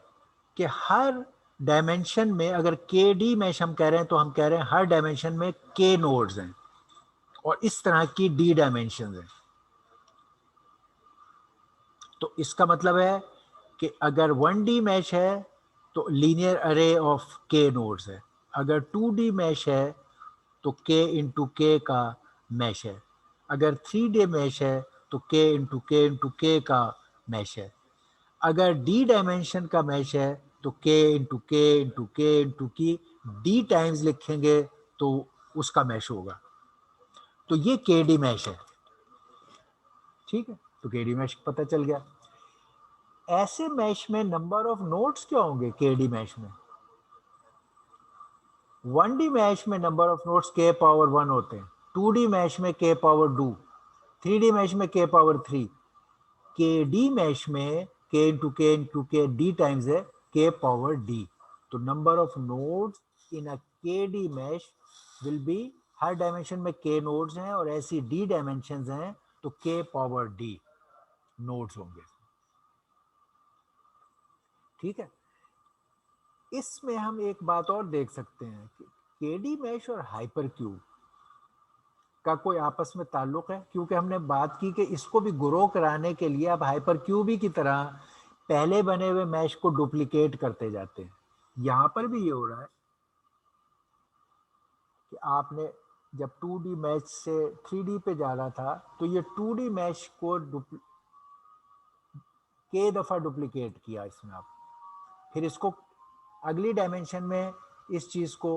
A: कि हर डायमेंशन में अगर के डी मैश हम कह रहे हैं तो हम कह रहे हैं हर डायमेंशन में के नोड्स हैं और इस तरह की डी डायमेंशन हैं। तो इसका मतलब है कि अगर 1D मैश है तो लीनियर अरे ऑफ के नोड्स है, अगर 2D मैश है तो k इंटू के का मैश है, अगर 3D मैश है तो k इंटू के का मैश है, अगर d डायमेंशन का मैश है तो k इंटू की d टाइम्स लिखेंगे तो उसका मैश होगा। तो ये KD मैश है। ठीक है, तो KD मैश पता चल गया। ऐसे मैश में नंबर ऑफ नोड्स क्या होंगे? KD मैश में 1D मैश में number of nodes k power 1 होते हैं, 2D मैश में k पावर 2, 3D मैश में k पावर 3, KD मैश में k into K d times है k पावर d। तो number of nodes in a KD mesh will be, हर dimension में k nodes हैं और ऐसी d डायमेंशंस हैं तो k पावर d नोड्स होंगे। ठीक है, इसमें हम एक बात और देख सकते हैं कि केडी मैश और हाइपर क्यूब का कोई आपस में ताल्लुक है, क्योंकि हमने बात की कि इसको भी ग्रो कराने के लिए आप हाइपर क्यूब ही की तरह पहले बने हुए मैश को डुप्लीकेट करते जाते हैं। यहां पर भी ये हो रहा है कि आपने जब 2D मैश से 3D पे जाना था तो ये 2D मैश को के दफा डुप्लीकेट किया इसमें आप, फिर इसको अगली डायमेंशन में इस चीज को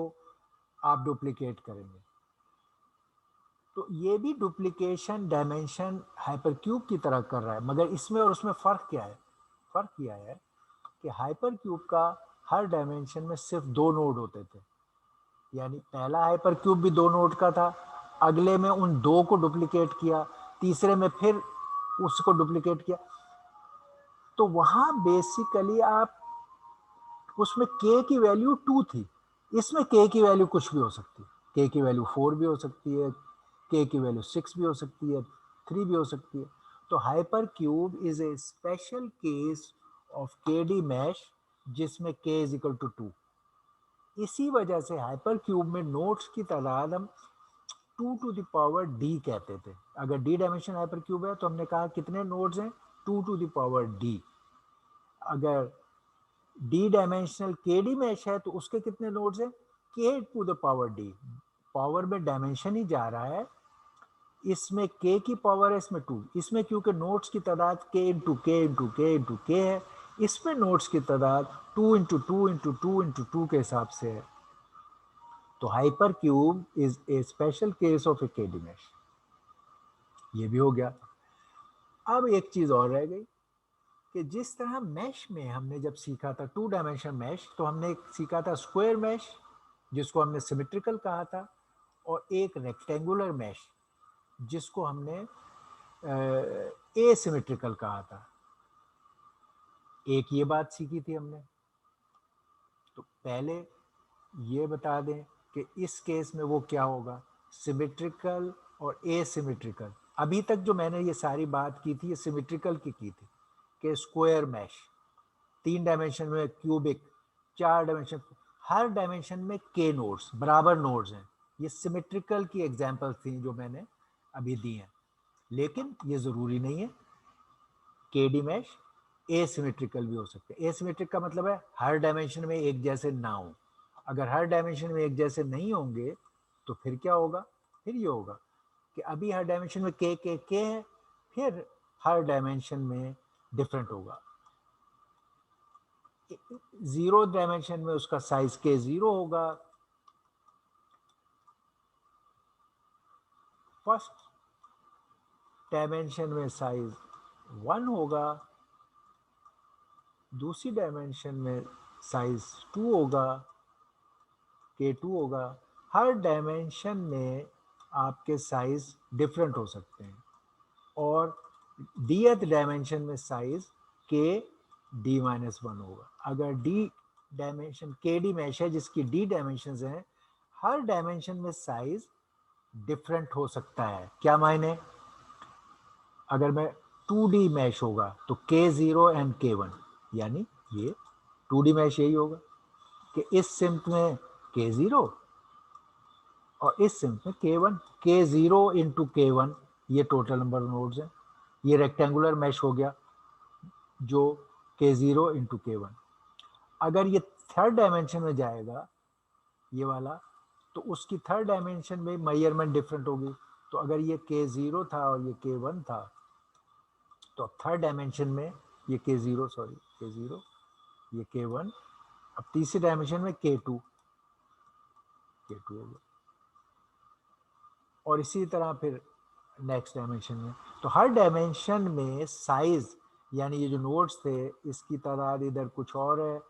A: आप डुप्लीकेट करेंगे। तो ये भी डुप्लीकेशन डायमेंशन हाइपर क्यूब की तरह कर रहा है, मगर इसमें और उसमें फर्क क्या है? फर्क किया है कि हाइपर क्यूब का हर डायमेंशन में सिर्फ 2 नोड होते थे, यानी पहला हाइपर क्यूब भी 2 नोड का था, अगले में उन 2 को डुप्लीकेट किया, तीसरे में फिर उसको डुप्लीकेट किया। तो वहां बेसिकली आप उसमें k की वैल्यू 2 थी, इसमें k की वैल्यू कुछ भी हो सकती है, k की वैल्यू 4 भी हो सकती है, k की वैल्यू 6 भी हो सकती है, 3 भी हो सकती है। तो hyper cube is a special case of KD mesh जिसमें k इज इक्वल टू 2। इसी वजह से हाइपर क्यूब में नोड्स की तादाद हम 2 टू द पावर d कहते थे। अगर d डायमेंशन हाइपर क्यूब है तो हमने कहा कितने नोड्स हैं? 2 टू द पावर d। अगर डी डायमेंशनल KD मैश है तो उसके कितने नोड्स हैं? k to the power d। Power में डायमेंशन ही जा रहा है, इसमें k की पावर है, इसमें 2, इसमें क्योंकि नोड्स की तादाद k इंटू के है, इसमें नोड्स की तादाद 2 इंटू टू के हिसाब से है। तो hyper cube is a special case of a KD mesh. ये भी हो गया। अब एक चीज और रह गई कि जिस तरह मैश में हमने जब सीखा था 2 डायमेंशन मैश, तो हमने सीखा था स्क्वायर मैश जिसको हमने सिमेट्रिकल कहा था, और एक रेक्टेंगुलर मैश जिसको हमने एसिमेट्रिकल कहा था। एक ये बात सीखी थी हमने। तो पहले ये बता दें कि इस केस में वो क्या होगा, सिमेट्रिकल और एसिमेट्रिकल। अभी तक जो मैंने ये सारी बात की थी ये सिमेट्रिकल की थी कि स्क्वायर मैश 3 डायमेंशन में क्यूबिक, 4 डायमेंशन, हर डायमेंशन में के नोड्स, बराबर नोड्स हैं। ये सिमेट्रिकल की एग्जांपल्स थी जो मैंने अभी दी हैं, लेकिन ये जरूरी नहीं है। KD मैश एसिमेट्रिकल भी हो सकते हैं। एसिमेट्रिक का मतलब है हर डायमेंशन में एक जैसे ना हो। अगर हर डायमेंशन में एक जैसे नहीं होंगे तो फिर क्या होगा? फिर ये होगा कि अभी हर डायमेंशन में के है, फिर हर डायमेंशन में डिफरेंट होगा। 0 डायमेंशन में उसका साइज के 0 होगा, फर्स्ट डायमेंशन में साइज 1 होगा, दूसरी डायमेंशन में साइज 2 होगा, के 2 होगा। हर डायमेंशन में आपके साइज डिफरेंट हो सकते हैं, और dth डायमेंशन में साइज के d माइनस 1 होगा। अगर d डायमेंशन के डी मैश है जिसकी d डायमेंशन हैं, हर डायमेंशन में साइज डिफरेंट हो सकता है। क्या मायने? अगर मैं 2D मैश होगा तो K0 एंड K1, यानी ये 2D मैश यही होगा कि इस सिम्प में K0 और इस सिम्प में K1, K0 इंटू K1 ये टोटल नंबर ऑफ नोड्स है। ये रेक्टेंगुलर मैश हो गया जो K0 इंटू K1। अगर ये थर्ड डायमेंशन में जाएगा ये वाला, तो उसकी थर्ड डायमेंशन में मेजरमेंट डिफरेंट होगी। तो अगर ये K0 था और ये K1 था, तो थर्ड डायमेंशन में ये K0 ये K1, अब तीसरी डायमेंशन में K2 हो गया, और इसी तरह फिर नेक्स्ट डायमेंशन में। तो हर डायमेंशन में साइज, यानी ये जो नोड्स थे इसकी तादाद इधर कुछ और है,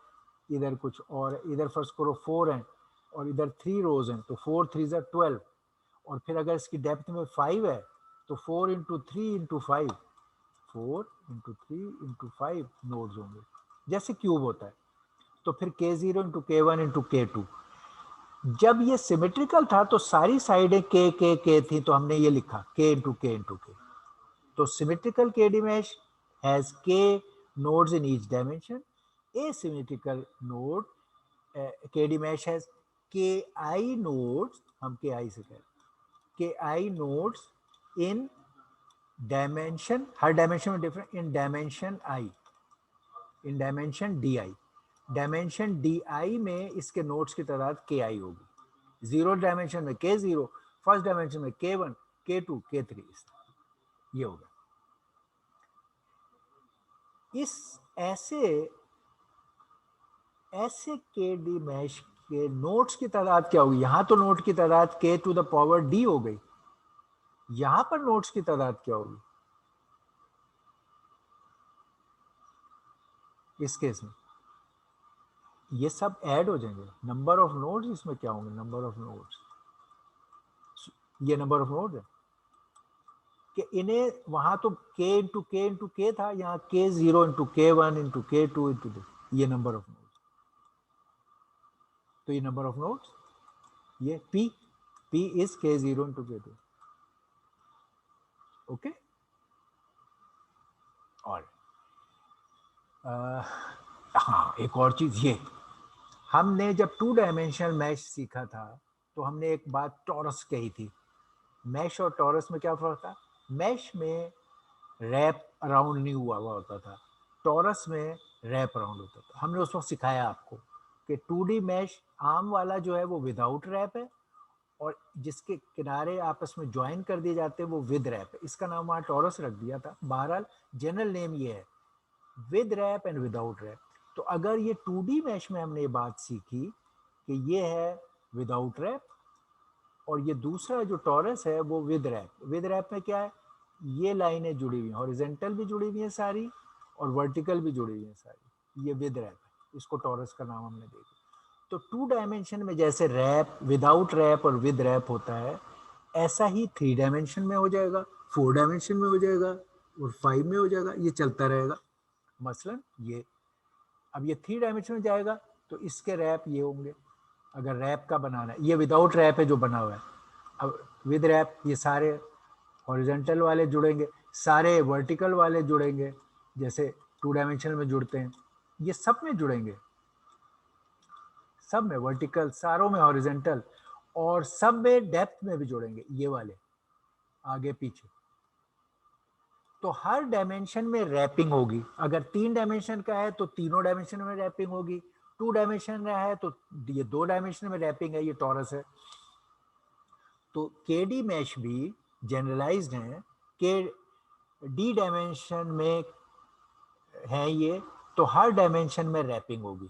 A: इधर कुछ और है। इधर फर्स्ट करो 4 हैं और इधर 3 रोज हैं, तो 4 3 12। और फिर अगर इसकी डेप्थ में 5 है तो 4 into 3 into 5, 4 into 3 into 5 nodes होंगे, जैसे क्यूब होता है। तो फिर K0 into K1 into K2। जब ये सिमेट्रिकल था तो सारी साइडें K थी, तो हमने ये लिखा K into K into K। तो symmetrical KD mesh has K nodes in each dimension. Asymmetrical node KD mesh has KI nodes, हम KI से कह रहे हैं, KI nodes in dimension, हर डायमेंशन में different, in dimension I, in dimension DI। Dimension DI में इसके nodes की तादाद KI होगी। जीरो डायमेंशन में K0, फर्स्ट डायमेंशन में K1, K2, K3, ये होगा। इस ऐसे KD मैश के नोड्स की तादाद क्या होगी? यहां तो नोड की तादाद K to the power D हो गई, यहां पर नोड्स की तादाद क्या होगी इस केस में? ये सब ऐड हो जाएंगे। नंबर ऑफ नोड्स इसमें क्या होंगे? नंबर ऑफ नोड्स, ये नंबर ऑफ नोड्स है कि इन्हें वहां तो K इंटू K था, यहाँ K0 into K1 into K2 into ये नंबर ऑफ नोड्स। तो ये नंबर ऑफ नोड्स, ये P is K0 into K2। Okay, और हाँ, एक और चीज, ये हमने जब 2 डायमेंशनल मैश सीखा था तो हमने एक बात टॉरस कही थी। मैश और टॉरस में क्या फर्क था? मैश में रैप अराउंड नहीं हुआ होता था, टॉरस में रैप अराउंड होता था। हमने उस वक्त सिखाया आपको कि 2D मैश आम वाला जो है वो विदाउट रैप है, और जिसके किनारे आपस में ज्वाइन कर दिए जाते हैं वो विद रैप है। इसका नाम वहाँ टॉरस रख दिया था। बहरहाल जनरल नेम ये है, with wrap and without wrap. तो अगर ये 2D मैश में हमने ये बात सीखी कि ये है विदाउट रैप, और ये दूसरा जो टॉरस है वो विद रैप। विद रैप में क्या है? ये लाइनें जुड़ी हुई हैं, हॉरिजॉन्टल भी जुड़ी हुई हैं सारी और वर्टिकल भी जुड़ी हुई हैं सारी, ये विद रैप है। इसको टॉरस का नाम हमने देखा। तो 2 डायमेंशन में जैसे रैप, विदाउट रैप और विद रैप होता है, ऐसा ही 3 डायमेंशन में हो जाएगा, 4 डायमेंशन में हो जाएगा और 5 में हो जाएगा। ये चलता रहेगा। मसलन ये अब ये 3 डायमेंशन में जाएगा तो इसके रैप ये होंगे। अगर रैप का बनाना है, ये विदाउट रैप है जो बना हुआ है। अब विद रैप ये सारे हॉरिजॉन्टल वाले जुड़ेंगे, सारे वर्टिकल वाले जुड़ेंगे, जैसे 2 डायमेंशन में जुड़ते हैं, ये सब में जुड़ेंगे, सब में वर्टिकल, सारों में हॉरिजॉन्टल, और सब में डेप्थ में भी जुड़ेंगे, ये वाले आगे पीछे। तो हर डायमेंशन में रैपिंग होगी। अगर 3 डायमेंशन का है तो तीनों डायमेंशन में रैपिंग होगी, 2 डायमेंशन में है तो ये 2 डायमेंशन में रैपिंग है, ये टॉरस है। तो KD मैश भी जनरलाइज्ड है कि D डायमेंशन में है ये, तो हर डायमेंशन में रैपिंग होगी।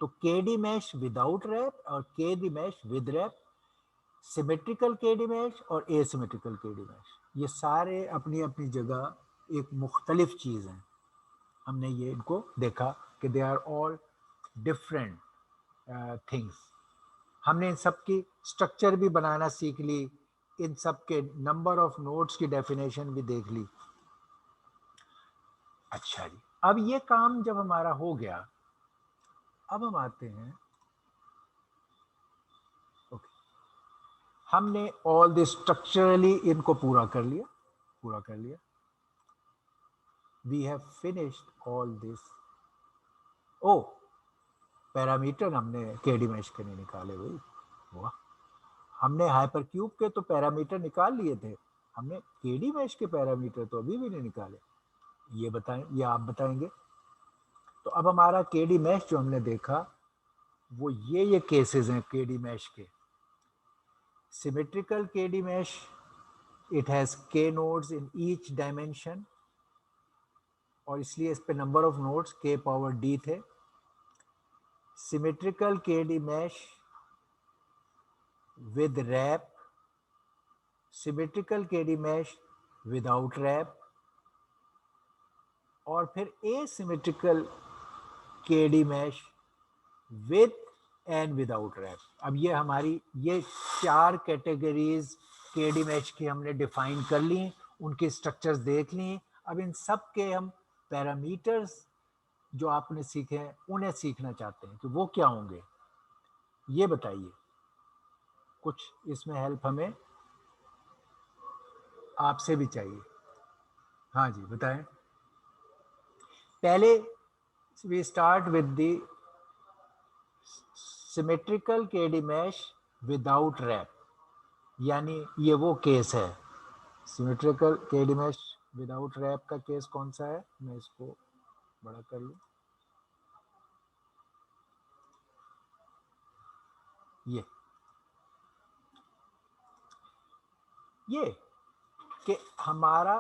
A: तो KD मैश विदाउट रैप और KD mesh with wrap, symmetrical KD mesh और एसिमेट्रिकल KD मैश, ये सारे अपनी अपनी जगह एक मुख्तलिफ चीज़ हैं। हमने ये इनको देखा कि they are all different things. हमने इन सब की स्ट्रक्चर भी बनाना सीख ली, इन सब के नंबर ऑफ नोड्स की डेफिनेशन भी देख ली। अच्छा जी, अब ये काम जब हमारा हो गया, अब हम आते हैं, ओके, हमने ऑल दिस स्ट्रक्चरली इनको पूरा कर लिया, we have finished all this. Oh, parameter हमने केडी मैश के नहीं निकाले भाई, वाह, हमने हाइपर क्यूब के तो पैरामीटर निकाल लिए थे, हमने केडी मैश के पैरामीटर तो अभी भी नहीं निकाले। ये बताएं, ये आप बताएंगे। तो अब हमारा केडी मैश जो हमने देखा वो ये केसेस हैं केडी मैश के। Symmetrical KD mesh, it has K nodes in each dimension, और इसलिए इस पे number of nodes k power d थे। Symmetrical KD mesh with wrap, symmetrical KD mesh without wrap, और फिर asymmetrical KD mesh with and without wrap। अब ये हमारी ये 4 कैटेगरीज KD mesh की हमने डिफाइन कर ली, उनके स्ट्रक्चर्स देख ली। अब इन सब के हम पैरामीटर्स जो आपने सीखे हैं उन्हें सीखना चाहते हैं कि वो क्या होंगे, ये बताइए। कुछ इसमें हेल्प हमें आपसे भी चाहिए। हाँ जी, बताएं। पहले we start with the symmetrical KD mesh without wrap, यानी ये वो केस है। Symmetrical KD mesh without wrap का केस कौन सा है, मैं इसको बड़ा कर लूं, ये कि हमारा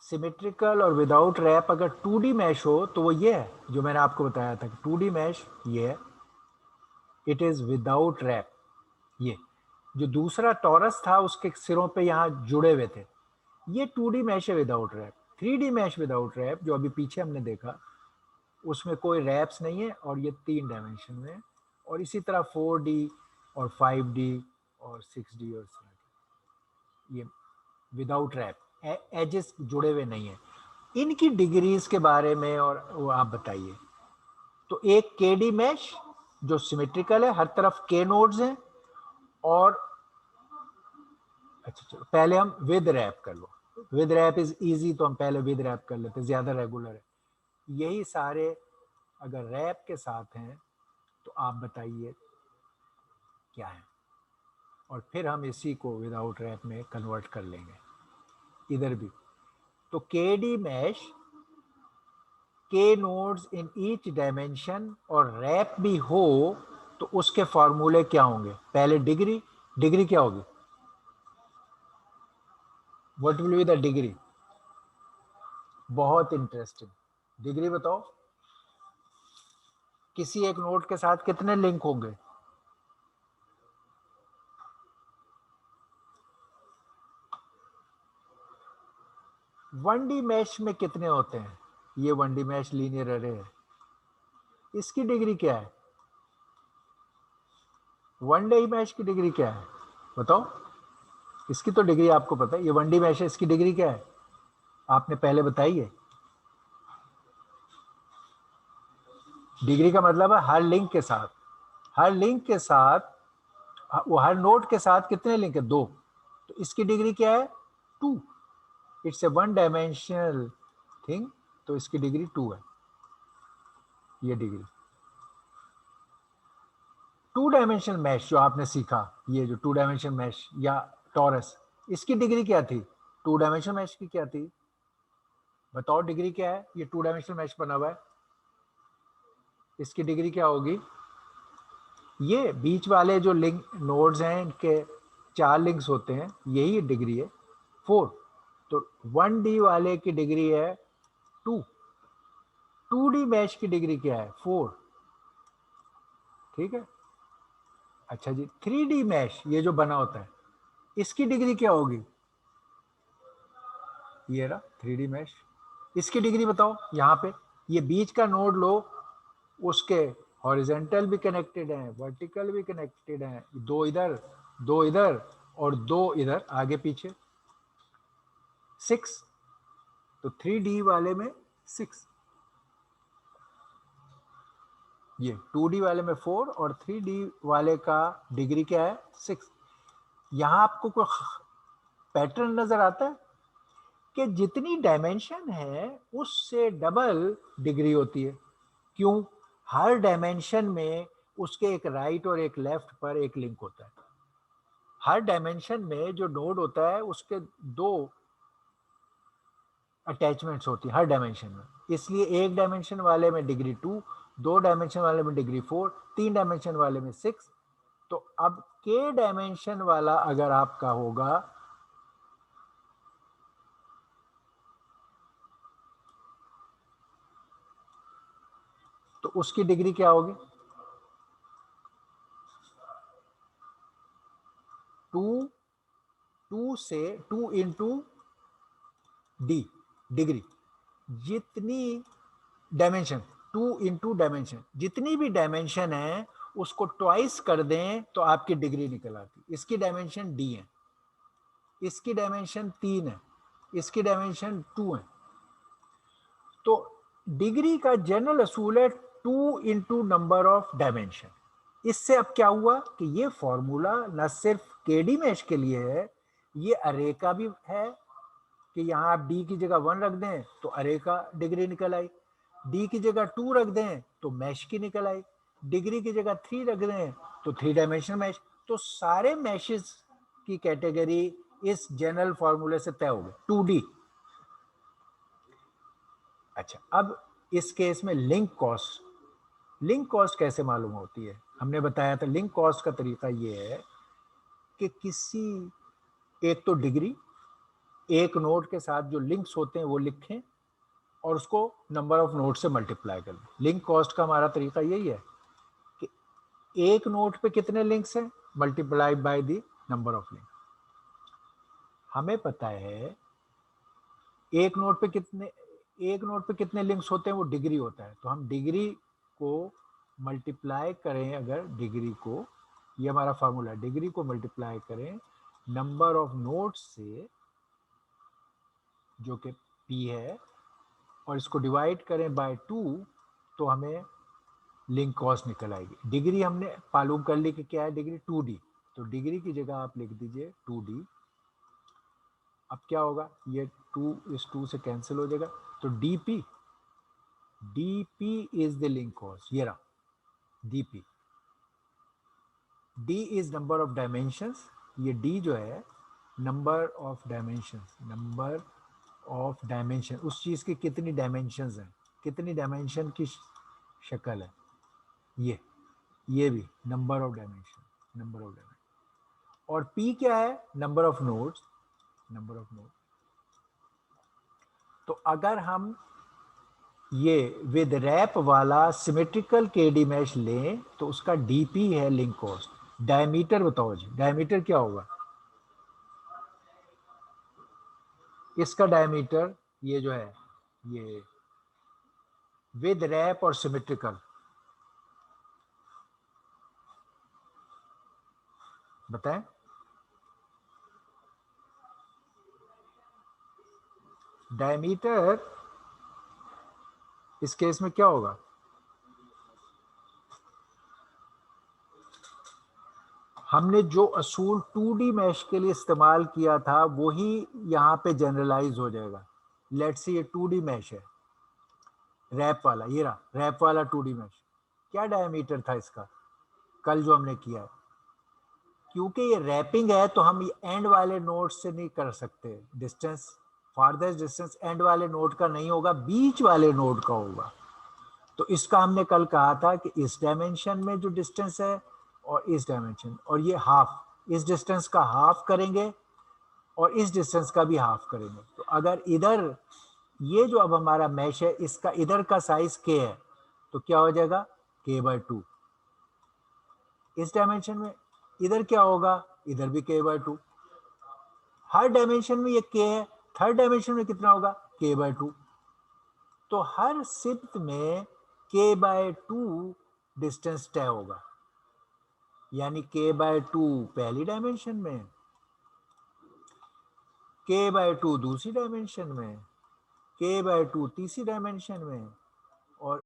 A: सिमेट्रिकल और विदाउट रैप अगर 2D मैश हो तो वो ये है जो मैंने आपको बताया था कि 2D मैश ये है, इट इज विदाउट रैप। ये जो दूसरा टॉरस था उसके सिरों पे यहाँ जुड़े हुए थे, ये 2D मैश है without wrap. 3D mesh without wrap जो अभी पीछे हमने देखा उसमें कोई रैप्स नहीं है और ये 3 डायमेंशन में है, और इसी तरह 4D और 5D और 6D और 7D, ये विदाउट रैप, एजेस जुड़े हुए नहीं है। इनकी डिग्रीज के बारे में और वो आप बताइए। तो एक केडी मैश जो सिमेट्रिकल है, हर तरफ के नोड्स हैं, और अच्छा चलो पहले हम विद रैप कर लो, विद रैप इज इजी, तो हम पहले विद रैप कर लेते, ज्यादा रेगुलर है। यही सारे अगर रैप के साथ हैं तो आप बताइए क्या है, और फिर हम इसी को विदाउट रैप में कन्वर्ट कर लेंगे इधर भी। तो केडी मैश, के नोड्स इन ईच डायमेंशन और रैप भी हो तो उसके फॉर्मूले क्या होंगे। पहले डिग्री, डिग्री क्या होगी, what will be the degree. बहुत इंटरेस्टिंग, डिग्री बताओ। किसी एक नोड के साथ कितने लिंक होंगे, वन डी मैश में कितने होते हैं, ये one D mash linear array है, इसकी डिग्री क्या है, वन डी मैश की डिग्री क्या है बताओ। इसकी तो डिग्री आपको पता है, ये वन डी मैश है, इसकी डिग्री क्या है आपने पहले बताई है। डिग्री का मतलब है हर लिंक के साथ, हर लिंक के साथ वो हर नोड के साथ कितने लिंक है, 2, तो इसकी डिग्री क्या है 2, it's a one dimensional thing, तो इसकी डिग्री 2 है। ये डिग्री 2 डायमेंशनल मैश जो आपने सीखा, ये जो 2 डायमेंशनल मैश या टॉरस, इसकी डिग्री क्या थी, 2 डायमेंशनल मैश की क्या थी बताओ, डिग्री क्या है। ये 2 डायमेंशनल मैश बना हुआ है, इसकी डिग्री क्या होगी, ये बीच वाले जो लिंक नोड्स हैं इनके 4 लिंक्स होते हैं, यही डिग्री है 4। तो 1D वाले की डिग्री है 2, 2D मैश की डिग्री क्या है 4, ठीक है। अच्छा जी, 3D मैश ये जो बना होता है इसकी डिग्री क्या होगी, ये रहा 3D मैश, इसकी डिग्री बताओ। यहाँ पे ये बीच का नोड लो, उसके हॉरिजेंटल भी कनेक्टेड हैं, वर्टिकल भी कनेक्टेड हैं, 2 इधर 2 इधर और 2 इधर आगे पीछे, 6, तो 3D वाले में 6, ये 2D वाले में 4 और 3D वाले का डिग्री क्या है 6। यहाँ आपको कोई पैटर्न नजर आता है कि जितनी डायमेंशन है उससे डबल डिग्री होती है। क्यों? हर डायमेंशन में उसके एक राइट और एक लेफ्ट पर एक लिंक होता है। हर डायमेंशन में जो नोड होता है उसके 2 अटैचमेंट्स होती है हर डायमेंशन में। इसलिए एक डायमेंशन वाले में डिग्री 2, 2 डायमेंशन वाले में डिग्री 4, 3 डायमेंशन वाले में 6। तो अब के डायमेंशन वाला अगर आपका होगा तो उसकी डिग्री क्या होगी? 2 से 2 इंटू डी डिग्री। जितनी डायमेंशन 2 इंटू डायमेंशन, जितनी भी डायमेंशन है उसको ट्वाइस कर दें तो आपकी डिग्री निकल आती। इसकी डायमेंशन डी है, इसकी डायमेंशन 3 है, इसकी डायमेंशन 2 है। तो डिग्री का जनरल असूल है 2 इंटू नंबर ऑफ डायमेंशन। इससे अब क्या हुआ कि ये फॉर्मूला न सिर्फ केडी मैश के लिए है, ये अरे का भी है कि यहाँ आप डी की जगह 1 रख दें तो अरे का डिग्री निकल आई, डी की जगह 2 रख दें तो मैश की निकल आई, डिग्री की जगह 3 रख दें तो 3 डायमेंशनल मैश। तो सारे मैशेस की कैटेगरी इस जनरल फॉर्मूले से तय हो गए 2D। अच्छा, अब इस केस में लिंक कॉस्ट, लिंक कॉस्ट कैसे मालूम होती है? हमने बताया था लिंक कॉस्ट का तरीका ये है कि किसी एक तो डिग्री, एक नोड के साथ जो लिंक्स होते हैं वो लिखें और उसको नंबर ऑफ नोड से मल्टीप्लाई कर लें। लिंक कॉस्ट का हमारा तरीका यही है कि एक नोड पे कितने लिंक्स हैं multiply by the number of link. हमें पता है एक नोड पे कितने लिंक्स होते हैं वो डिग्री होता है। तो हम डिग्री को मल्टीप्लाई करें, अगर डिग्री को, ये हमारा फार्मूला है, डिग्री को मल्टीप्लाई करें नंबर ऑफ नोड्स से जो कि p है और इसको डिवाइड करें बाय 2 तो हमें लिंक कॉस्ट निकल आएगी। डिग्री हमने मालूम कर ली कि क्या है डिग्री 2D, तो डिग्री की जगह आप लिख दीजिए 2D। अब क्या होगा, ये 2 इस 2 से कैंसिल हो जाएगा तो DP is the link cost. ये रहा DP, D is number of dimensions, ये D जो है number of dimensions, number of dimension, उस चीज की कितनी डायमेंशंस हैं, कितनी डायमेंशन की शक्ल है, ये भी number of dimension, number of dimension. और P क्या है? Number of nodes, number of node. तो अगर हम ये विद रैप वाला सिमेट्रिकल केडी मैश लें तो उसका डीपी है लिंक कॉस्ट। डायमीटर बताओ जी, डायमीटर क्या होगा इसका? डायमीटर ये जो है ये विद रैप और सिमेट्रिकल, बताएं। डायमीटर इस केस में क्या होगा? हमने जो असूल 2D मैश के लिए इस्तेमाल किया था वही यहाँ पे जनरलाइज हो जाएगा। लेट्स सी ये 2D मैश है, रैप वाला, ये रहा रैप वाला 2D मैश। क्या डायमीटर था इसका कल जो हमने किया है? क्योंकि ये रैपिंग है तो हम एंड वाले नोड से नहीं कर सकते, डिस्टेंस, फारदेस्ट डिस्टेंस एंड वाले नोड का नहीं होगा, बीच वाले नोड का होगा। तो इसका हमने कल कहा था कि इस डायमेंशन में जो डिस्टेंस है और इस डायमेंशन, और ये हाफ, इस डिस्टेंस का हाफ करेंगे और इस डिस्टेंस का भी हाफ करेंगे। तो अगर इधर ये जो अब हमारा मैश है इसका इधर का साइज k है तो क्या हो जाएगा k/2। इस डायमेंशन में इधर क्या होगा, इधर भी k/2। हर डायमेंशन में ये k है, थर्ड डायमेंशन में कितना होगा k/2। तो हर सिफ्त में k/2 डिस्टेंस तय होगा, यानी k/2 पहली डायमेंशन में, k/2 दूसरी डायमेंशन में, k/2 तीसरी डायमेंशन में, और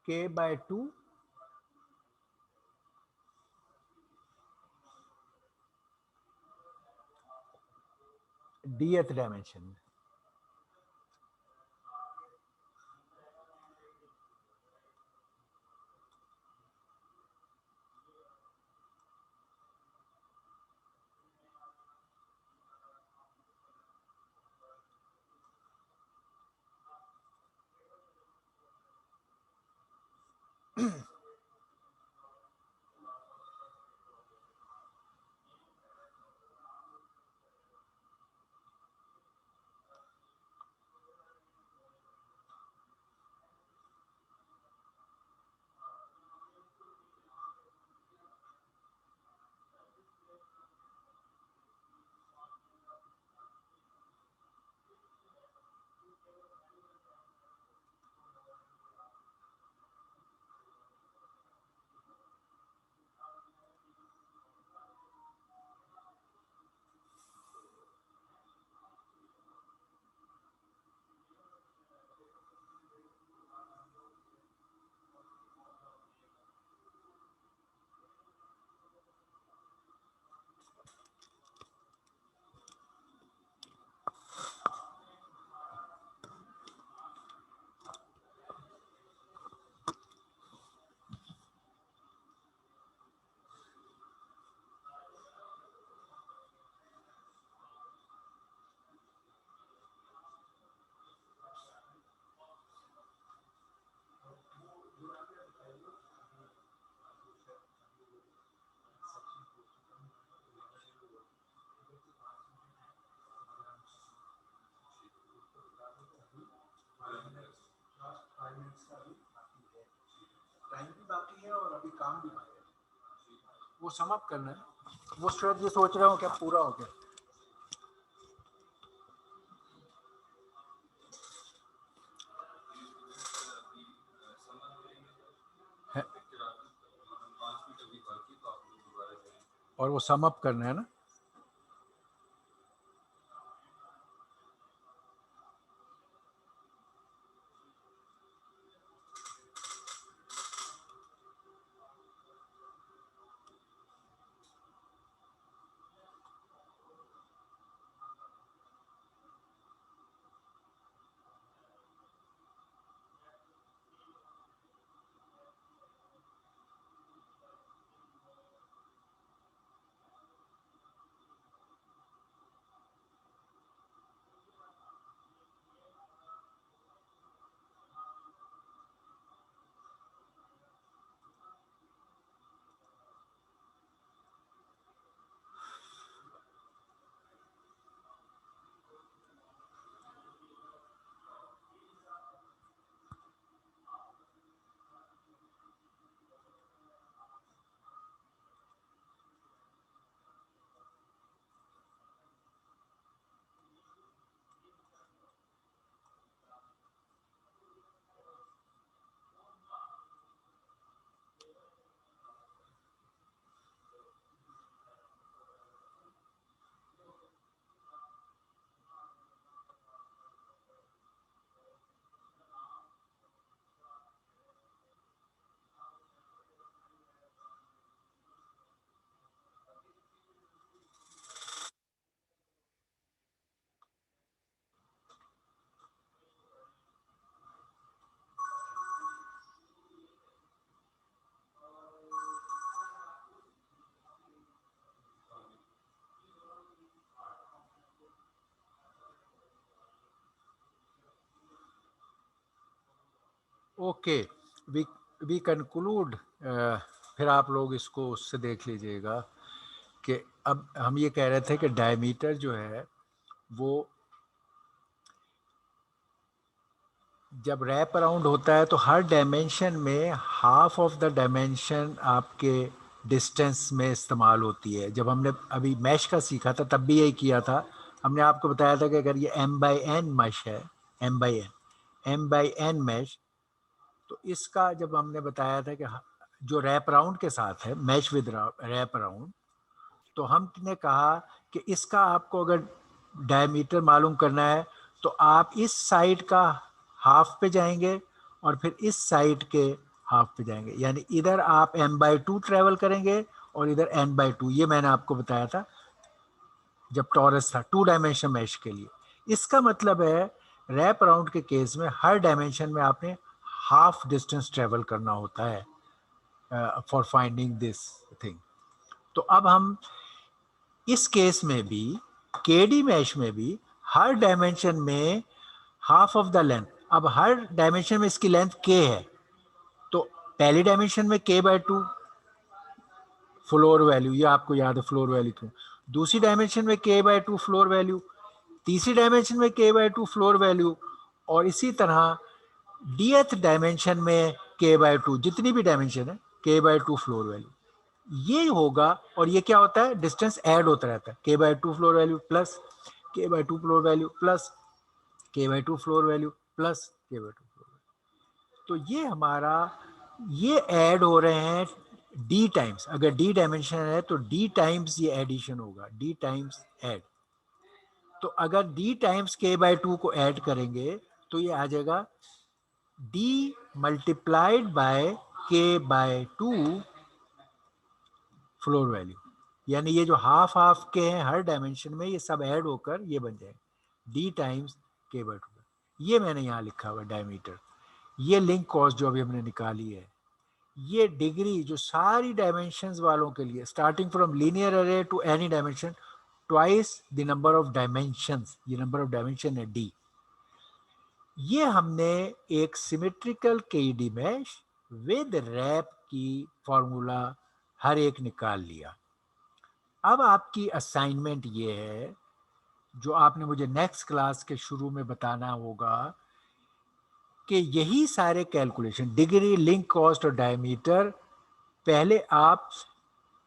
A: k/2 dth डायमेंशन में। टाइम भी बाकी है और अभी काम भी बाकी है, वो समाप्त करना है। वो स्ट्रेटजी सोच रहा हूँ क्या पूरा हो गया। और वो समाप्त करना है ना। Okay, we conclude. फिर आप लोग इसको उससे देख लीजिएगा कि अब हम ये कह रहे थे कि डायमीटर जो है वो जब रैप अराउंड होता है तो हर डायमेंशन में हाफ ऑफ द डायमेंशन आपके डिस्टेंस में इस्तेमाल होती है। जब हमने अभी मैश का सीखा था तब भी यही किया था। हमने आपको बताया था कि अगर ये m/n मैश है, m/n मैश, तो इसका जब हमने बताया था कि जो रैप अराउंड के साथ है, मैश विद रैप अराउंड, तो हमने कहा कि इसका आपको अगर डायमीटर मालूम करना है तो आप इस साइड का हाफ पे जाएंगे और फिर इस साइड के हाफ पे जाएंगे, यानी इधर आप m/2 ट्रेवल करेंगे और इधर n/2। ये मैंने आपको बताया था जब टॉरस था 2 डायमेंशन मैश के लिए। इसका मतलब है रैप अराउंड के केस में हर डायमेंशन में आपने हाफ डिस्टेंस ट्रेवल करना होता है फॉर फाइंडिंग दिस थिंग। तो अब हम इस केस में भी केडी मैश में भी हर डायमेंशन में हाफ ऑफ द लेंथ, अब हर डायमेंशन में इसकी लेंथ k है, तो पहली डायमेंशन में k/2 फ्लोर वैल्यू, ये आपको याद है फ्लोर वैल्यू क्यों, दूसरी डायमेंशन में k/2 फ्लोर वैल्यू, तीसरी डायमेंशन में k/2 फ्लोर वैल्यू, और इसी तरह dth डायमेंशन में k/2, जितनी भी डायमेंशन है k/2 फ्लोर वैल्यू। ये होगा, और ये क्या होता है, डिस्टेंस ऐड होता रहता है, k/2 floor value plus k/2 floor value plus k/2 floor value plus k/2 floor value. तो ये हमारा ये ऐड हो रहे हैं d टाइम्स, अगर d डायमेंशन है तो d टाइम्स ये एडिशन होगा, d टाइम्स ऐड। तो अगर d टाइम्स k/2 को ऐड करेंगे तो ये आ जाएगा d multiplied by k/2 floor value, यानी ये जो हाफ हाफ के हैं हर डायमेंशन में, ये सब ऐड होकर ये बन जाए d टाइम्स k/2। ये मैंने यहाँ लिखा हुआ डायमीटर। ये लिंक कॉस्ट जो अभी हमने निकाली है, ये डिग्री जो सारी डायमेंशंस वालों के लिए starting from linear array to any dimension twice the number of dimensions, ये नंबर ऑफ डायमेंशन है d। ये हमने एक symmetrical KD mesh with wrap की फॉर्मूला हर एक निकाल लिया। अब आपकी असाइनमेंट ये है जो आपने मुझे नेक्स्ट क्लास के शुरू में बताना होगा कि यही सारे कैलकुलेशन डिग्री, लिंक कॉस्ट और डायमीटर, पहले आप,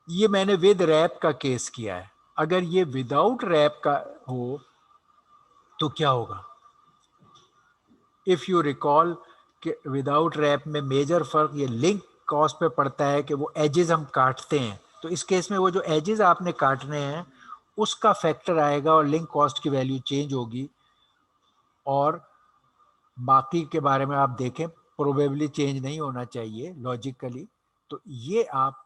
A: ये मैंने विद रैप का केस किया है, अगर ये विदाउट रैप का हो तो क्या होगा। इफ यू रिकॉल कि विदाउट रैप में मेजर फर्क ये लिंक कॉस्ट पे पड़ता है कि वो एजेस हम काटते हैं, तो इस केस में वो जो एजेस आपने काटने हैं उसका फैक्टर आएगा और लिंक कॉस्ट की वैल्यू चेंज होगी। और बाकी के बारे में आप देखें, प्रोबेबली चेंज नहीं होना चाहिए लॉजिकली। तो ये आप,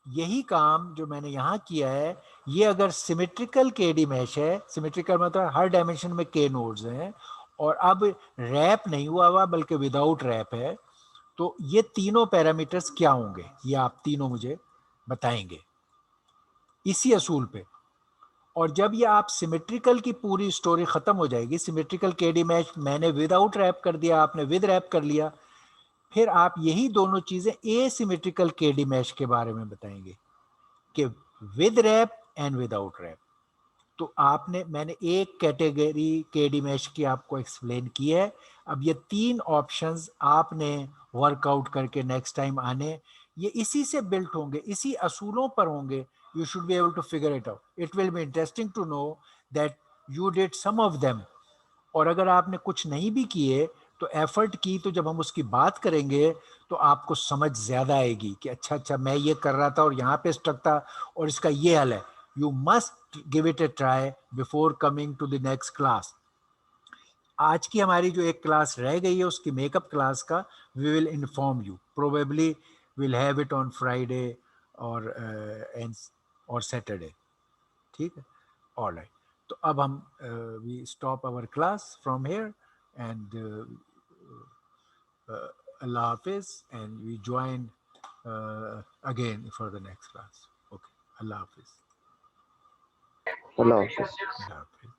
A: यही काम जो मैंने यहाँ किया है, ये अगर सिमेट्रिकल केडी मैश है, सिमेट्रिकल मतलब हर डायमेंशन में k नोड्स हैं और अब रैप नहीं हुआ हुआ बल्कि विदाउट रैप है, तो ये तीनों पैरामीटर्स क्या होंगे, ये आप तीनों मुझे बताएंगे इसी असूल पे। और जब ये आप सिमेट्रिकल की पूरी स्टोरी खत्म हो जाएगी, सिमेट्रिकल केडी मैच मैंने विदाउट रैप कर दिया, आपने विद रैप कर लिया, फिर आप यही दोनों चीजें एसिमेट्रिकल केडी मैच के बारे में बताएंगे कि with wrap and without wrap. तो आपने, मैंने एक कैटेगरी केडी मैश की आपको एक्सप्लेन की है। अब ये तीन ऑप्शंस आपने वर्कआउट करके नेक्स्ट टाइम आने, ये इसी से बिल्ट होंगे, इसी असूलों पर होंगे। You should be able to figure it out. It will be interesting to know that you did some of them. और अगर आपने कुछ नहीं भी किए तो एफर्ट की, तो जब हम उसकी बात करेंगे तो आपको समझ ज्यादा आएगी कि अच्छा अच्छा मैं ये कर रहा था और यहाँ पे स्टक था और इसका ये हल है। You must give it a try before coming to the next class. आज की हमारी जो एक क्लास रह गई है उसकी मेकअप क्लास का we will inform you, probably will have it on Friday और सैटरडे। ठीक है, ऑल राइट। तो अब हम we stop our class from here and अल्लाह हाफिज and we join again for the next class. Okay, अल्लाह हाफिज।
B: अल्लाह हाफिज।
A: अल्लाह हाफिज।